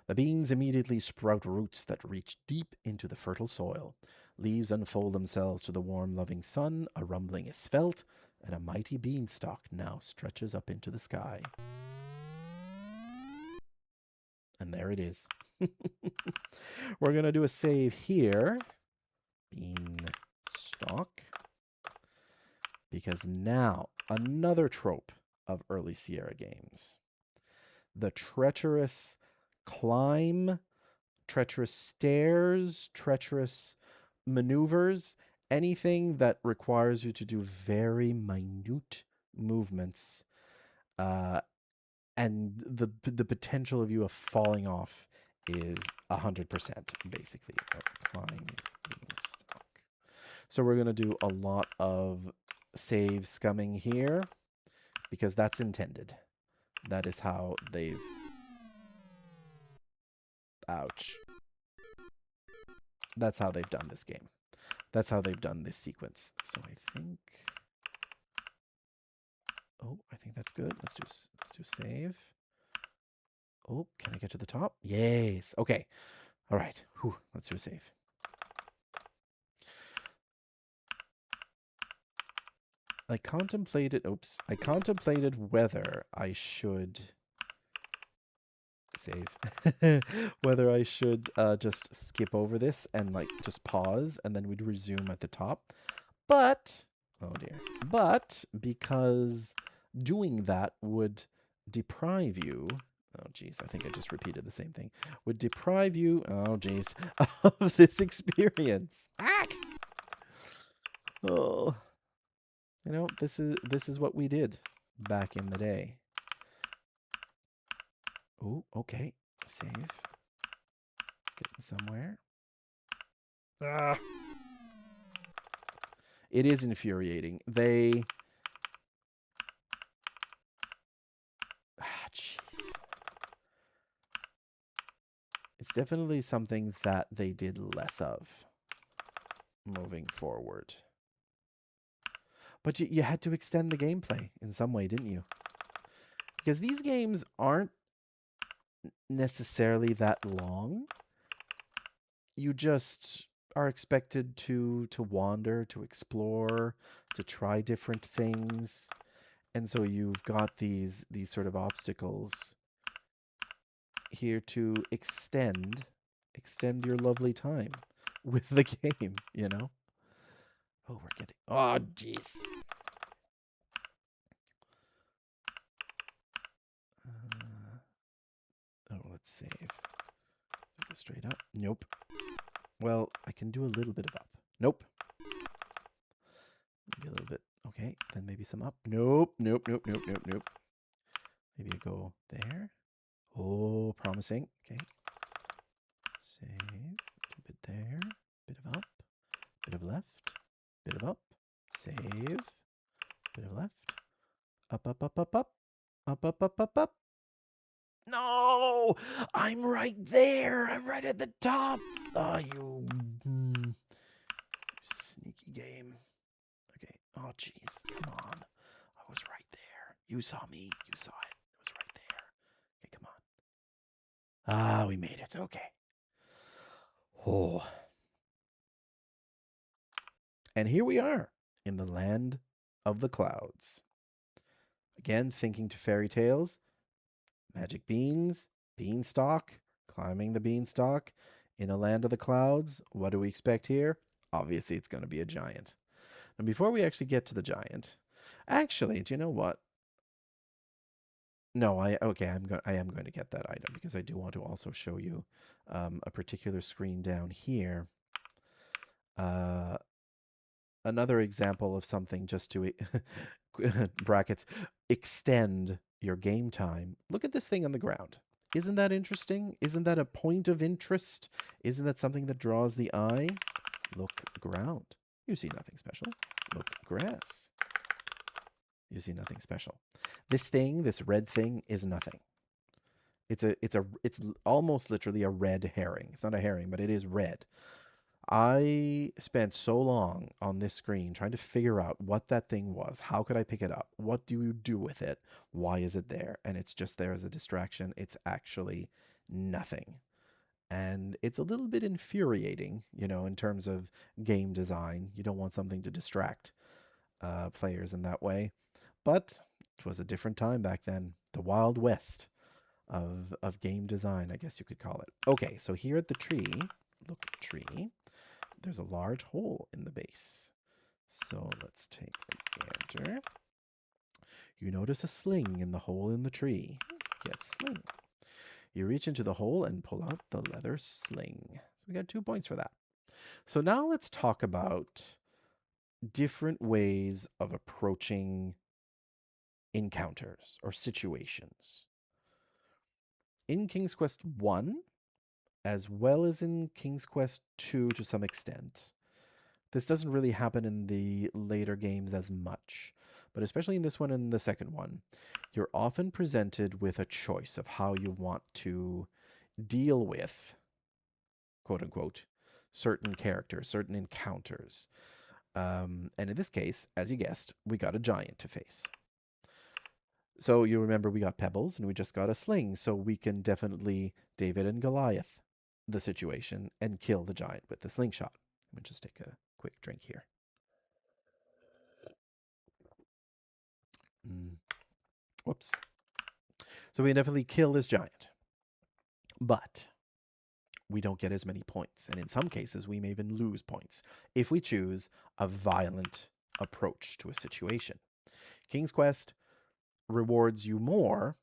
The beans immediately sprout roots that reach deep into the fertile soil. Leaves unfold themselves to the warm, loving sun. A rumbling is felt, and a mighty beanstalk now stretches up into the sky. And there it is. We're going to do a save here. beanstalk. Because now, another trope of early Sierra games. The treacherous climb, treacherous stairs, treacherous maneuvers, anything that requires you to do very minute movements, and the potential of you of falling off is 100%, basically. Climb beanstalk. So we're going to do a lot of save scumming here because that's intended. That is how they've... Ouch. That's how they've done this game. That's how they've done this sequence. So I think... Oh, I think that's good. Let's do save. Oh, can I get to the top? Yes. Okay. All right. Whew. Let's do a save. I contemplated whether I should save, whether I should just skip over this and like just pause and then we'd resume at the top. But, oh dear, but because doing that would deprive you, oh geez, I think I just repeated the same thing, would deprive you, oh geez, of this experience. Ah! Oh. You know, this is what we did back in the day. Oh, okay. Save. Getting somewhere. Ah. It is infuriating. They... jeez. It's definitely something that they did less of moving forward. But you had to extend the gameplay in some way, didn't you? Because these games aren't necessarily that long. You just are expected to wander, to explore, to try different things. And so you've got these sort of obstacles here to extend your lovely time with the game, you know? Oh, we're getting... Oh, jeez. Oh, let's save. Go straight up. Nope. Well, I can do a little bit of up. Nope. Maybe a little bit. Okay, then maybe some up. Nope, nope, nope, nope, nope, nope. Maybe I go there. Oh, promising. Okay. Save. A little bit there. Bit of up. Bit of left. Bit of up. Save. Bit of left. Up, up, up, up, up. Up, up, up, up, up. No! I'm right there! I'm right at the top! Oh, you sneaky game. Okay. Oh, jeez. Come on. I was right there. You saw me. You saw it. It was right there. Okay, come on. Ah, we made it. Okay. Oh. And here we are in the land of the clouds. Again, thinking to fairy tales. Magic beans, beanstalk, climbing the beanstalk in a land of the clouds. What do we expect here? Obviously, it's going to be a giant. And before we actually get to the giant, actually, do you know what? No, I am going to get that item because I do want to also show you a particular screen down here. Another example of something just to brackets extend your game time. Look at this thing on the ground. Isn't that interesting? Isn't that a point of interest? Isn't that something that draws the eye? Look ground. You see nothing special. Look grass. You see nothing special. This thing, this red thing, is nothing. It's almost literally a red herring. It's not a herring, but it is red. I spent so long on this screen trying to figure out what that thing was. How could I pick it up? What do you do with it? Why is it there? And it's just there as a distraction. It's actually nothing. And it's a little bit infuriating, you know, in terms of game design. You don't want something to distract players in that way. But it was a different time back then. The Wild West of game design, I guess you could call it. Okay, so here at the tree, look, tree. there's a large hole in the base. So let's take a gander. You notice a sling in the hole in the tree. Get sling. You reach into the hole and pull out the leather sling. So we got 2 points for that. So now let's talk about different ways of approaching encounters or situations. In King's Quest 1, as well as in King's Quest 2 to some extent, this doesn't really happen in the later games as much, but especially in this one and the second one, you're often presented with a choice of how you want to deal with, quote unquote, certain characters, certain encounters. And in this case, as you guessed, we got a giant to face. So you remember we got pebbles and we just got a sling, so we can definitely David and Goliath the situation and kill the giant with the slingshot. Let me just take a quick drink here. Whoops. So we definitely kill this giant. But we don't get as many points. And in some cases, we may even lose points if we choose a violent approach to a situation. King's Quest rewards you more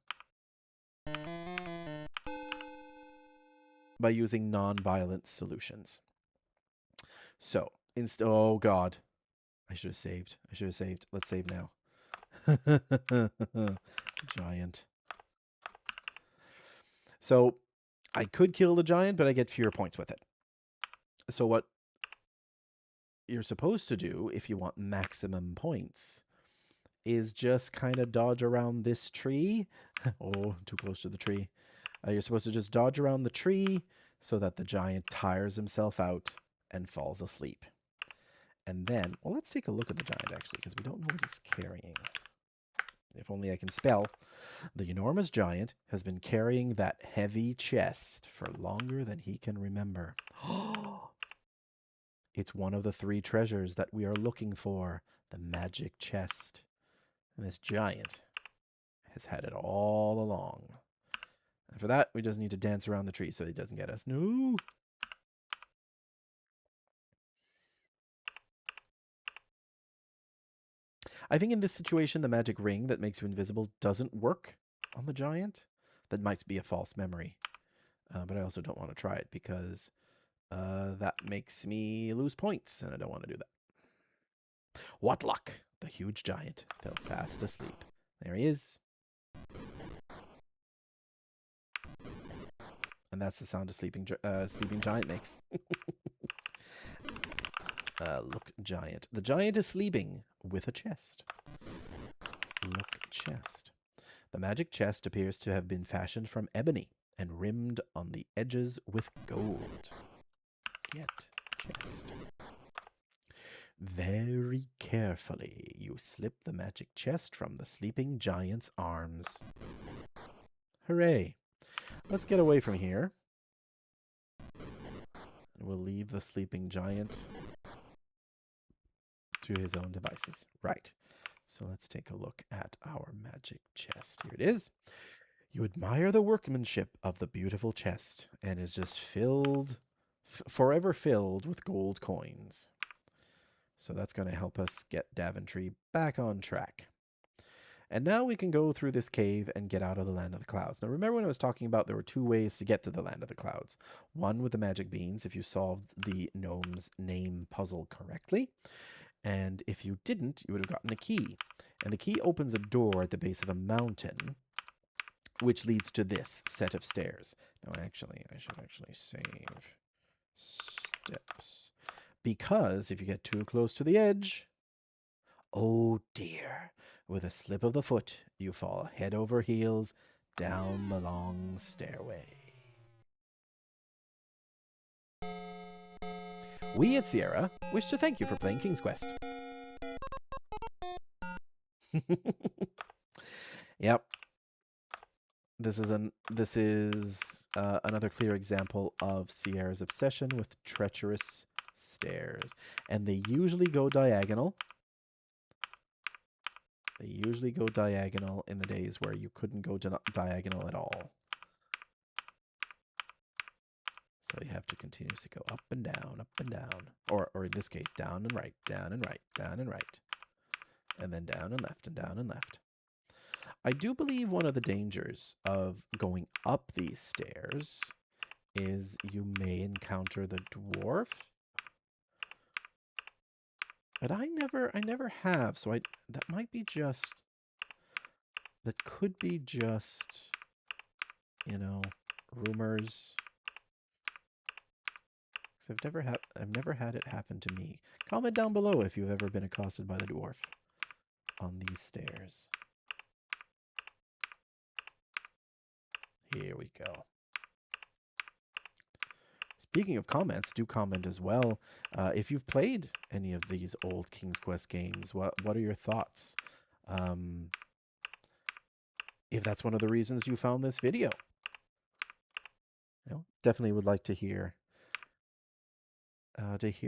by using non-violent solutions. So, oh god. I should have saved. Let's save now. Giant. So, I could kill the giant, but I get fewer points with it. So what you're supposed to do if you want maximum points is just kind of dodge around this tree. Oh, too close to the tree. You're supposed to just dodge around the tree so that the giant tires himself out and falls asleep. And then, well, let's take a look at the giant, actually, because we don't know what he's carrying. If only I can spell. The enormous giant has been carrying that heavy chest for longer than he can remember. It's one of the 3 treasures that we are looking for, the magic chest. And this giant has had it all along. And for that, we just need to dance around the tree so he doesn't get us. No! I think in this situation, the magic ring that makes you invisible doesn't work on the giant. That might be a false memory. But I also don't want to try it because that makes me lose points, and I don't want to do that. What luck! The huge giant fell fast asleep. There he is. And that's the sound a sleeping giant makes. Look, giant. The giant is sleeping with a chest. Look, chest. The magic chest appears to have been fashioned from ebony and rimmed on the edges with gold. Get chest. Very carefully, you slip the magic chest from the sleeping giant's arms. Hooray. Let's get away from here. And we'll leave the sleeping giant to his own devices. Right. So let's take a look at our magic chest. Here it is. You admire the workmanship of the beautiful chest, and is just filled, forever filled with gold coins. So that's going to help us get Daventry back on track. And now we can go through this cave and get out of the Land of the Clouds. Now remember when I was talking about there were 2 ways to get to the Land of the Clouds. One with the magic beans, if you solved the gnome's name puzzle correctly. And if you didn't, you would have gotten a key. And the key opens a door at the base of a mountain, which leads to this set of stairs. Now actually, I should actually save steps. Because if you get too close to the edge, oh dear, with a slip of the foot, you fall head over heels down the long stairway. We at Sierra wish to thank you for playing King's Quest. Yep. This is another clear example of Sierra's obsession with treacherous stairs. And they usually go diagonal. They usually go diagonal in the days where you couldn't go diagonal at all. So you have to continuously go up and down, or in this case, down and right, down and right, down and right, and then down and left and down and left. I do believe one of the dangers of going up these stairs is you may encounter the dwarf. But I never have, so that might be just, that could be just, you know, rumors. Because I've never had it happen to me. Comment down below if you've ever been accosted by the dwarf on these stairs. Here we go. Speaking of comments, do comment as well. If you've played any of these old King's Quest games, what are your thoughts? If that's one of the reasons you found this video, definitely would like to hear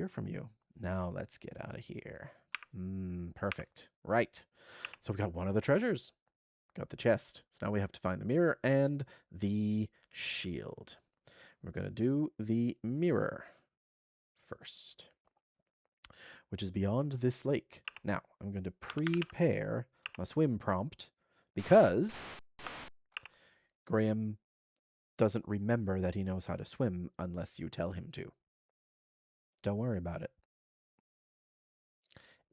from you. Now let's get out of here. Perfect. Right. So we got one of the treasures. Got the chest. So now we have to find the mirror and the shield. We're going to do the mirror first, which is beyond this lake. Now, I'm going to prepare my swim prompt because Graham doesn't remember that he knows how to swim unless you tell him to. Don't worry about it.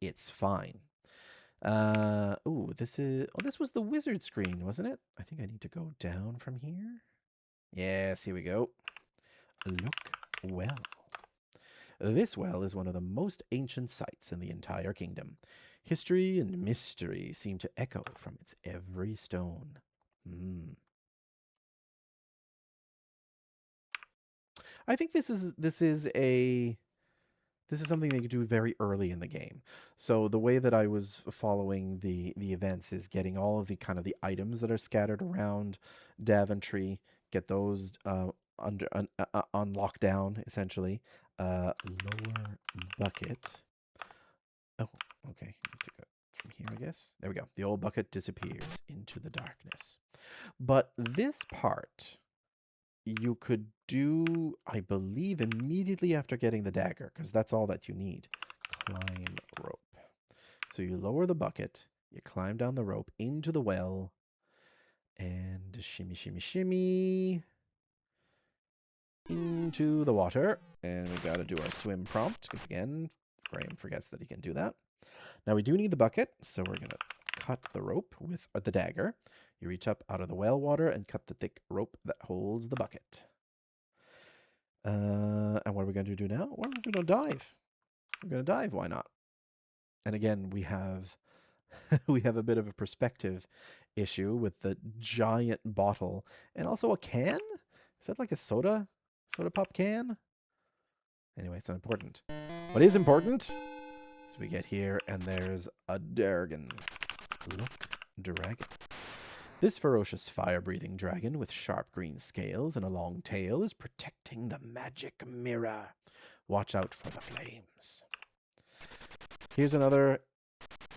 It's fine. This was the wizard screen, wasn't it? I think I need to go down from here. Yes, here we go. Look well. This well is one of the most ancient sites in the entire kingdom. History and mystery seem to echo from its every stone. I think this is something they could do very early in the game. So the way that I was following the events is getting all of the kind of the items that are scattered around Daventry, get those on lockdown, essentially. Lower bucket. Oh, okay. Need to go from here, I guess. There we go. The old bucket disappears into the darkness. But this part you could do, I believe, immediately after getting the dagger, because that's all that you need. Climb rope. So you lower the bucket, you climb down the rope into the well, and shimmy, shimmy, shimmy into the water. And we got to do our swim prompt, because again, Graham forgets that he can do that. Now we do need the bucket, so we're going to cut the rope with the dagger. You reach up out of the well water and cut the thick rope that holds the bucket. And what are we going to do now? Well, we're going to dive. We're going to dive. Why not? And again, we have we have a bit of a perspective issue with the giant bottle and also a can. Is that like a soda pop can? Anyway, it's not important. What is important is we get here and there's a dragon. Look, dragon. This ferocious fire-breathing dragon with sharp green scales and a long tail is protecting the magic mirror. Watch out for the flames. Here's another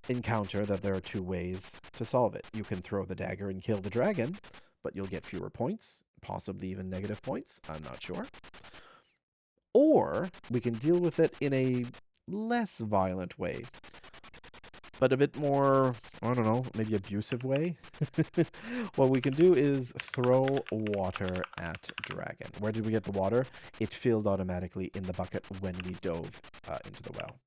encounter that there are two ways to solve it. You can throw the dagger and kill the dragon, but you'll get fewer points, possibly even negative points. I'm not sure. Or we can deal with it in a less violent way, but a bit more, I don't know, maybe abusive way. What we can do is throw water at dragon. Where did we get the water? It filled automatically in the bucket when we dove into the well.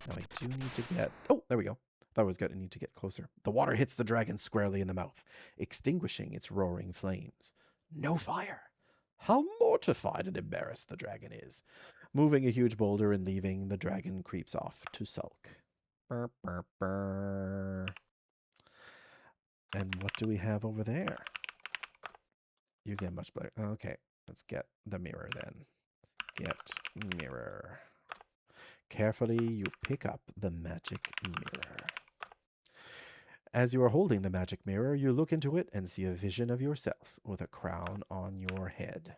Now I do need to get... Oh, there we go. Thought I was going to need to get closer. The water hits the dragon squarely in the mouth, extinguishing its roaring flames. No fire. How mortified and embarrassed the dragon is. Moving a huge boulder and leaving, the dragon creeps off to sulk. Burr, burr, burr. And what do we have over there? You get much better. Okay, let's get the mirror then. Get mirror. Carefully, you pick up the magic mirror. As you are holding the magic mirror, you look into it and see a vision of yourself with a crown on your head.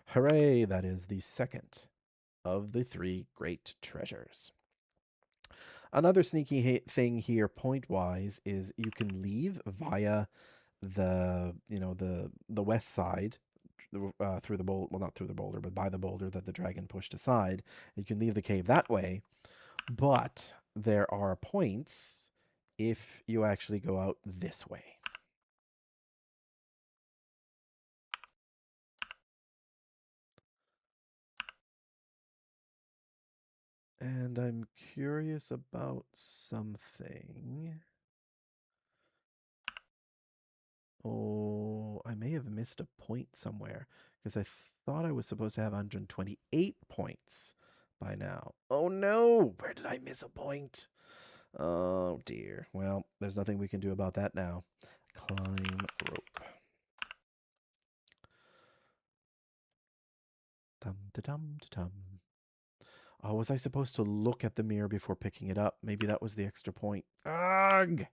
Hooray, that is the second of the three great treasures. Another sneaky thing here, point-wise, is you can leave via the west side through the boulder. Well, not through the boulder, but by the boulder that the dragon pushed aside. You can leave the cave that way, but there are points if you actually go out this way. And I'm curious about something. Oh, I may have missed a point somewhere because I thought I was supposed to have 128 points by now. Oh no, where did I miss a point? Oh dear. Well, there's nothing we can do about that now. Climb rope. Dum da dum da dum. Oh, was I supposed to look at the mirror before picking it up? Maybe that was the extra point. Ugh!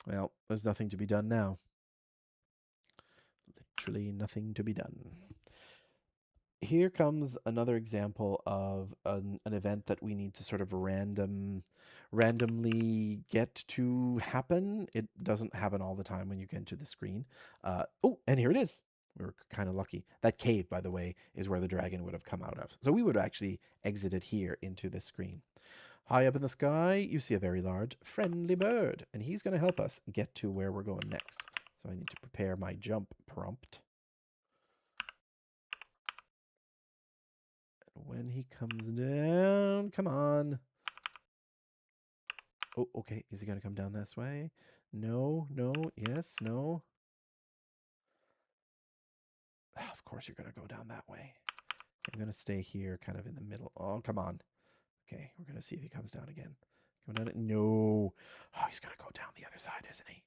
Well, there's nothing to be done now. Literally nothing to be done. Here comes another example of an event that we need to sort of randomly get to happen. It doesn't happen all the time when you get into the screen. Oh, and here it is. We were kind of lucky. That cave, by the way, is where the dragon would have come out of. So we would have actually exited here into this screen. High up in the sky, you see a very large, friendly bird, and he's going to help us get to where we're going next. So I need to prepare my jump prompt. When he comes down, come on. Oh, okay. Is he going to come down this way? No, no, yes, no. Of course you're going to go down that way. I'm going to stay here kind of in the middle. Oh, come on. Okay, we're going to see if he comes down again. Come down. No. Oh, he's going to go down the other side, isn't he?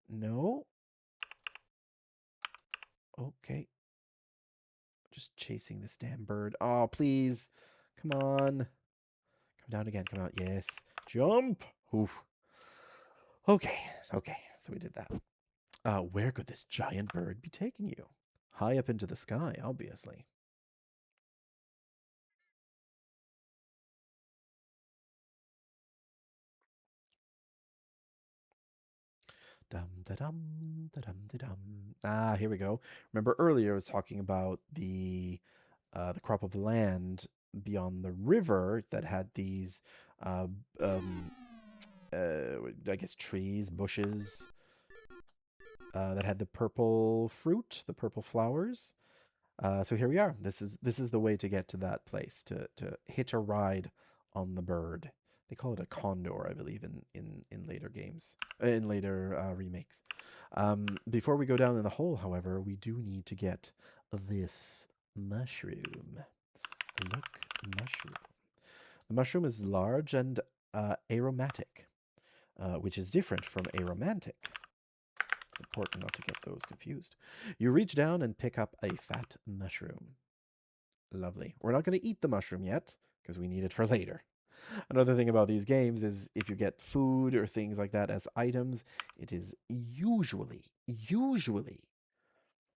No. Okay. Just chasing this damn bird. Oh, please. Come on. Come down again. Come on. Yes. Jump. Oof. Okay. Okay. So we did that. Where could this giant bird be taking you? High up into the sky, obviously. Dum da dum da dum da dum. Ah, here we go. Remember earlier I was talking about the crop of land beyond the river that had these uh, um, I guess trees, bushes that had the purple fruit, the purple flowers. So here we are. This is the way to get to that place, to hitch a ride on the bird. They call it a condor, I believe, in later games, in later remakes. Before we go down in the hole, however, we do need to get this mushroom. Look, mushroom. The mushroom is large and aromatic, which is different from aromantic. It's important not to get those confused. You reach down and pick up a fat mushroom. Lovely. We're not going to eat the mushroom yet because we need it for later. Another thing about these games is if you get food or things like that as items, it is usually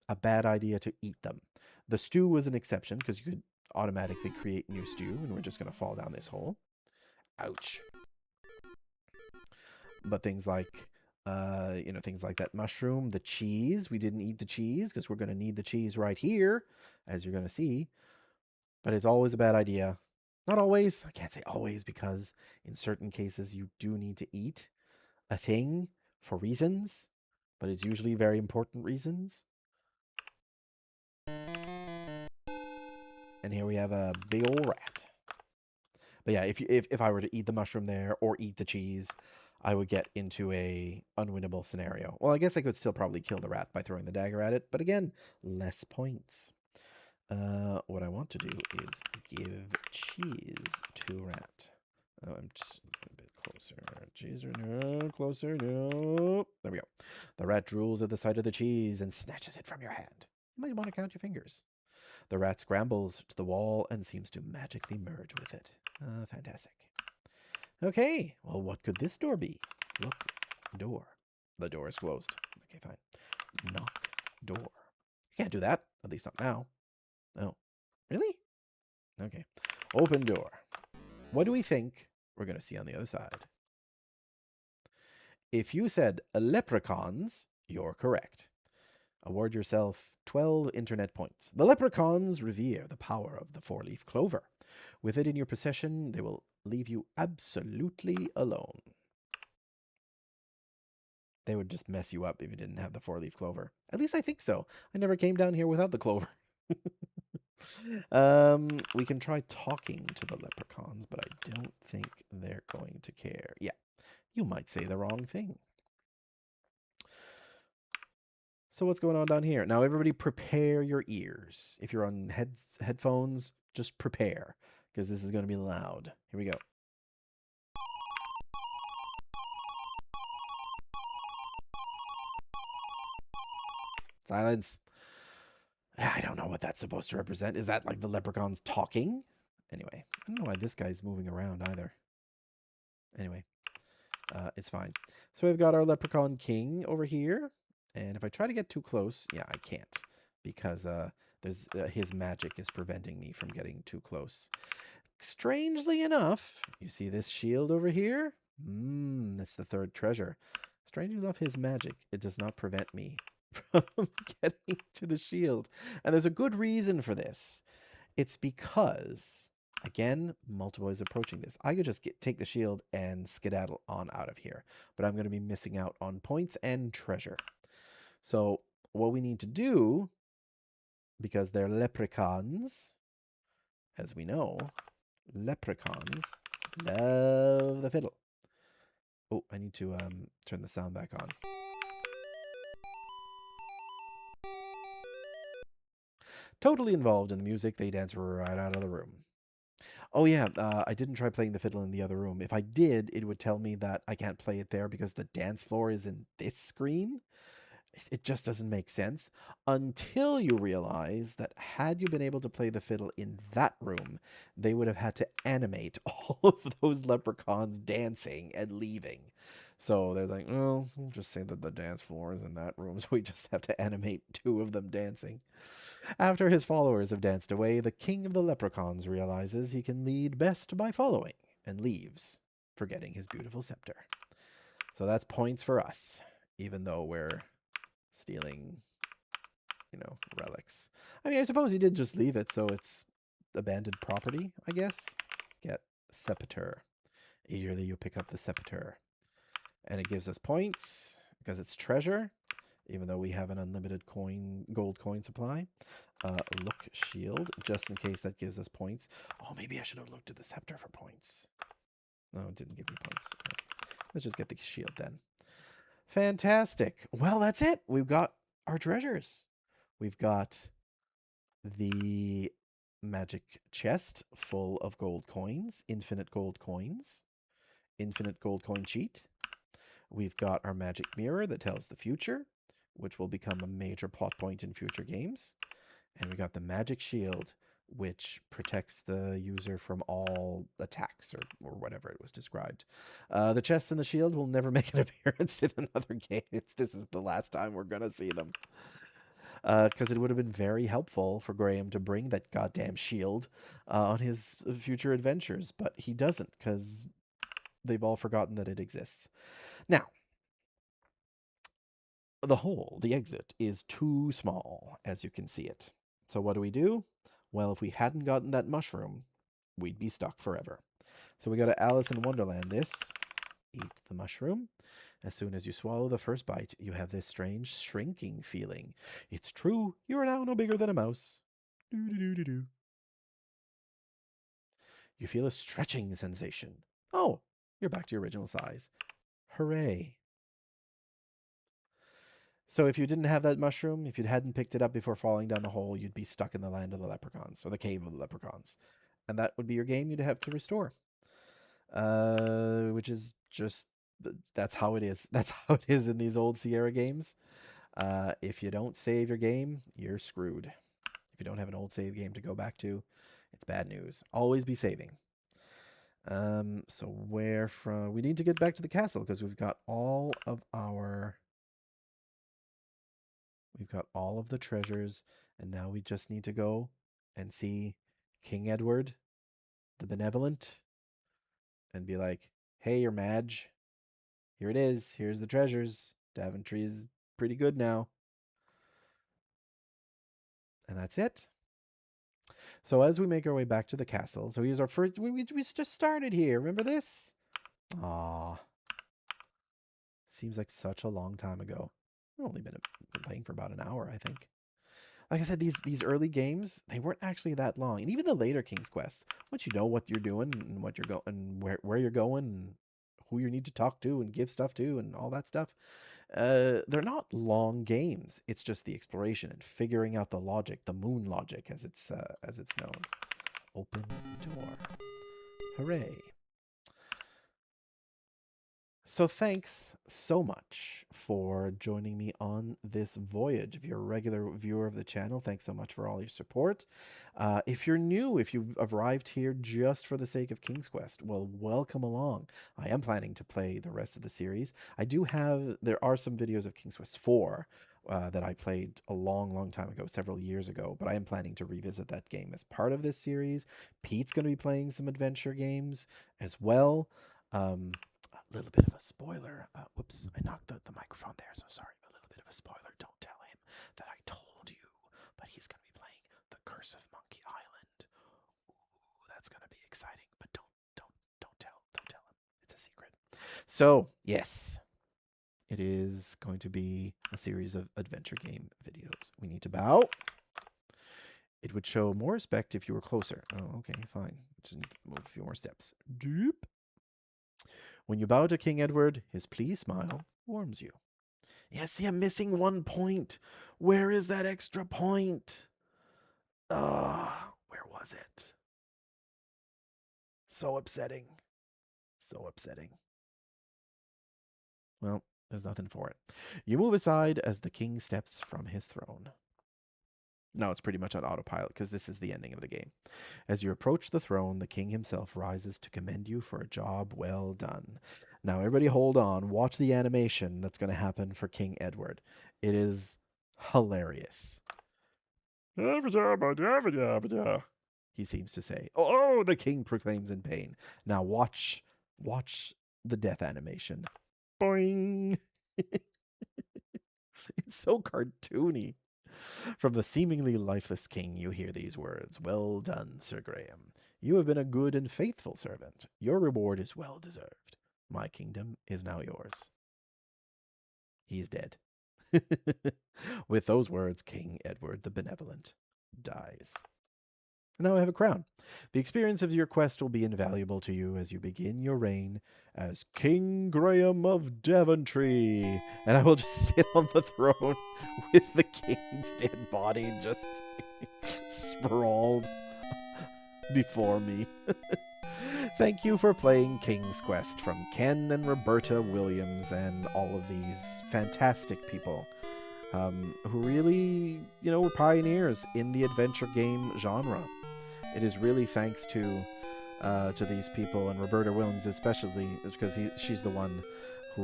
a bad idea to eat them. The stew was an exception because you could automatically create new stew, and we're just going to fall down this hole. Ouch. But things like things like that mushroom, the cheese. We didn't eat the cheese because we're going to need the cheese right here, as you're going to see. But it's always a bad idea. Not always. I can't say always because in certain cases you do need to eat a thing for reasons, but it's usually very important reasons. And here we have a big old rat. But yeah, if I were to eat the mushroom there or eat the cheese, I would get into a unwinnable scenario. Well, I guess I could still probably kill the rat by throwing the dagger at it, but again, less points. What I want to do is give cheese to rat. Oh, I'm just a bit closer. Cheese, no, closer, no. There we go. The rat drools at the sight of the cheese and snatches it from your hand. You might want to count your fingers. The rat scrambles to the wall and seems to magically merge with it. Fantastic. Okay, well, what could this door be? Look, door. The door is closed. Okay, fine. Knock, door. You can't do that, at least not now. Oh, really? Okay. Open door. What do we think we're going to see on the other side? If you said leprechauns, you're correct. Award yourself 12 internet points. The leprechauns revere the power of the four-leaf clover. With it in your possession, they will leave you absolutely alone. They would just mess you up if you didn't have the four-leaf clover. At least I think so. I never came down here without the clover. We can try talking to the leprechauns, but I don't think they're going to care. Yeah, you might say the wrong thing. So what's going on down here? Now, everybody prepare your ears. If you're on headphones, just prepare, because this is going to be loud. Here we go. Silence. I don't know what that's supposed to represent. Is that like the leprechauns talking? Anyway, I don't know why this guy's moving around either. Anyway, it's fine. So we've got our leprechaun king over here. And if I try to get too close, yeah, I can't. Because there's his magic is preventing me from getting too close. Strangely enough, you see this shield over here? That's the third treasure. Strangely enough, his magic, it does not prevent me from getting to the shield. And there's a good reason for this. It's because, again, multiple is approaching this. I could just take the shield and skedaddle on out of here. But I'm going to be missing out on points and treasure. So what we need to do, because they're leprechauns, as we know, leprechauns love the fiddle. Oh, I need to turn the sound back on. Totally involved in the music, they dance right out of the room. Oh yeah, I didn't try playing the fiddle in the other room. If I did, it would tell me that I can't play it there because the dance floor is in this screen. It just doesn't make sense until you realize that had you been able to play the fiddle in that room, they would have had to animate all of those leprechauns dancing and leaving. So they're like, oh, we'll just say that the dance floor is in that room, so we just have to animate two of them dancing. After his followers have danced away, the king of the leprechauns realizes he can lead best by following and leaves, forgetting his beautiful scepter. So that's points for us, even though we're stealing, relics. I mean, I suppose he did just leave it, so it's abandoned property, I guess. Get scepter. Eagerly you pick up the scepter. And it gives us points because it's treasure, even though we have an unlimited gold coin supply. Look shield, just in case that gives us points. Oh, maybe I should have looked at the scepter for points. No, it didn't give me points. Let's just get the shield then. Fantastic. Well, that's it. We've got our treasures. We've got the magic chest full of gold coins, infinite gold coins, infinite gold coin cheat. We've got our magic mirror that tells the future, which will become a major plot point in future games. And we got the magic shield, which protects the user from all attacks or whatever it was described. The chest and the shield will never make an appearance in another game. This is the last time we're going to see them. Because it would have been very helpful for Graham to bring that goddamn shield on his future adventures, but he doesn't because they've all forgotten that it exists. Now, the hole, the exit, is too small, as you can see it. So what do? Well, if we hadn't gotten that mushroom, we'd be stuck forever. So we go to Alice in Wonderland this. Eat the mushroom. As soon as you swallow the first bite, you have this strange shrinking feeling. It's true, you are now no bigger than a mouse. Do-do-do-do-do. You feel a stretching sensation. Oh, you're back to your original size. Hooray. So if you didn't have that mushroom, if you hadn't picked it up before falling down the hole, you'd be stuck in the land of the leprechauns, or the cave of the leprechauns. And that would be your game you'd have to restore. Which is just, that's how it is. That's how it is in these old Sierra games. If you don't save your game, you're screwed. If you don't have an old save game to go back to, it's bad news. Always be saving. So where from? We need to get back to the castle because we've got all of our... We've got all of the treasures, and now we just need to go and see King Edward, the Benevolent, and be like, hey, Your Madge, Here it is. Here's the treasures. Daventry is pretty good now. And that's it. So as we make our way back to the castle, so here's our first. We just started here. Remember this? Aw, seems like such a long time ago. We've only been playing for about an hour, I think. Like I said, these early games, they weren't actually that long, and even the later King's Quest, once you know what you're doing and what you're going and where you're going and who you need to talk to and give stuff to and all that stuff, they're not long games. It's just the exploration and figuring out the logic, the moon logic, as it's known. Open door. Hooray. So thanks so much for joining me on this voyage. If you're a regular viewer of the channel, thanks so much for all your support. If you're new, if you've arrived here just for the sake of King's Quest, well, welcome along. I am planning to play the rest of the series. There are some videos of King's Quest 4 that I played a long time ago, several years ago, but I am planning to revisit that game as part of this series. Pete's going to be playing some adventure games as well. A little bit of a spoiler. Whoops, I knocked the microphone there, so sorry. A little bit of a spoiler. Don't tell him that I told you, but he's going to be playing The Curse of Monkey Island. Ooh, that's going to be exciting, but don't tell him. It's a secret. So, yes, it is going to be a series of adventure game videos. We need to bow. It would show more respect if you were closer. Oh, okay, fine. Just move a few more steps. Doop. When you bow to King Edward, his pleased smile warms you. Yeah, see, I'm missing 1 point. Where is that extra point? Where was it? So upsetting. So upsetting. Well, there's nothing for it. You move aside as the king steps from his throne. No, it's pretty much on autopilot because this is the ending of the game. As you approach the throne, the king himself rises to commend you for a job well done. Now, everybody hold on. Watch the animation that's going to happen for King Edward. It is hilarious. He seems to say. Oh, the king proclaims in pain. Now watch the death animation. Boing. It's so cartoony. From the seemingly lifeless king, you hear these words. Well done, Sir Graham. You have been a good and faithful servant. Your reward is well deserved. My kingdom is now yours. He's dead. With those words, King Edward the Benevolent dies. Now I have a crown. The experience of your quest will be invaluable to you as you begin your reign as King Graham of Daventry. And I will just sit on the throne with the king's dead body just sprawled before me. Thank you for playing King's Quest from Ken and Roberta Williams and all of these fantastic people who really, were pioneers in the adventure game genre. It is really thanks to these people, and Roberta Williams especially, because she's the one who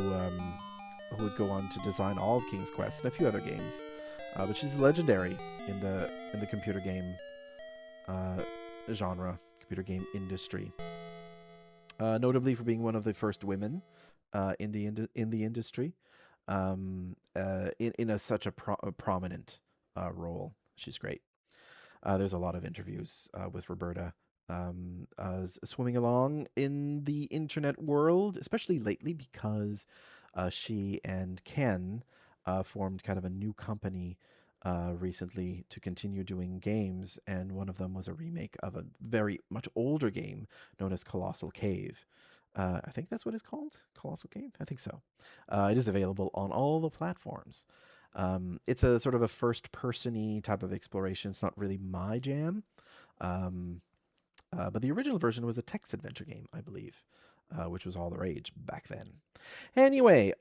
would go on to design all of King's Quest and a few other games. But she's legendary in the computer game genre, computer game industry. Notably for being one of the first women in the industry, in such a prominent role. She's great. There's a lot of interviews with Roberta swimming along in the internet world, especially lately because she and Ken formed kind of a new company recently to continue doing games, and one of them was a remake of a very much older game known as Colossal Cave. I think that's what it's called, Colossal Cave. I think so. It is available on all the platforms. It's a sort of a first-person-y type of exploration. It's not really my jam, but the original version was a text adventure game, I believe, which was all the rage back then. Anyway,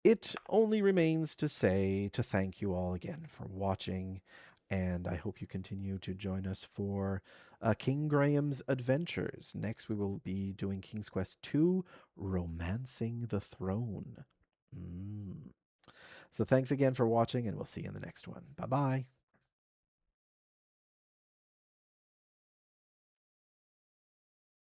it only remains to thank you all again for watching, and I hope you continue to join us for King Graham's Adventures. Next, we will be doing King's Quest II, Romancing the Throne. So thanks again for watching, and we'll see you in the next one. Bye-bye.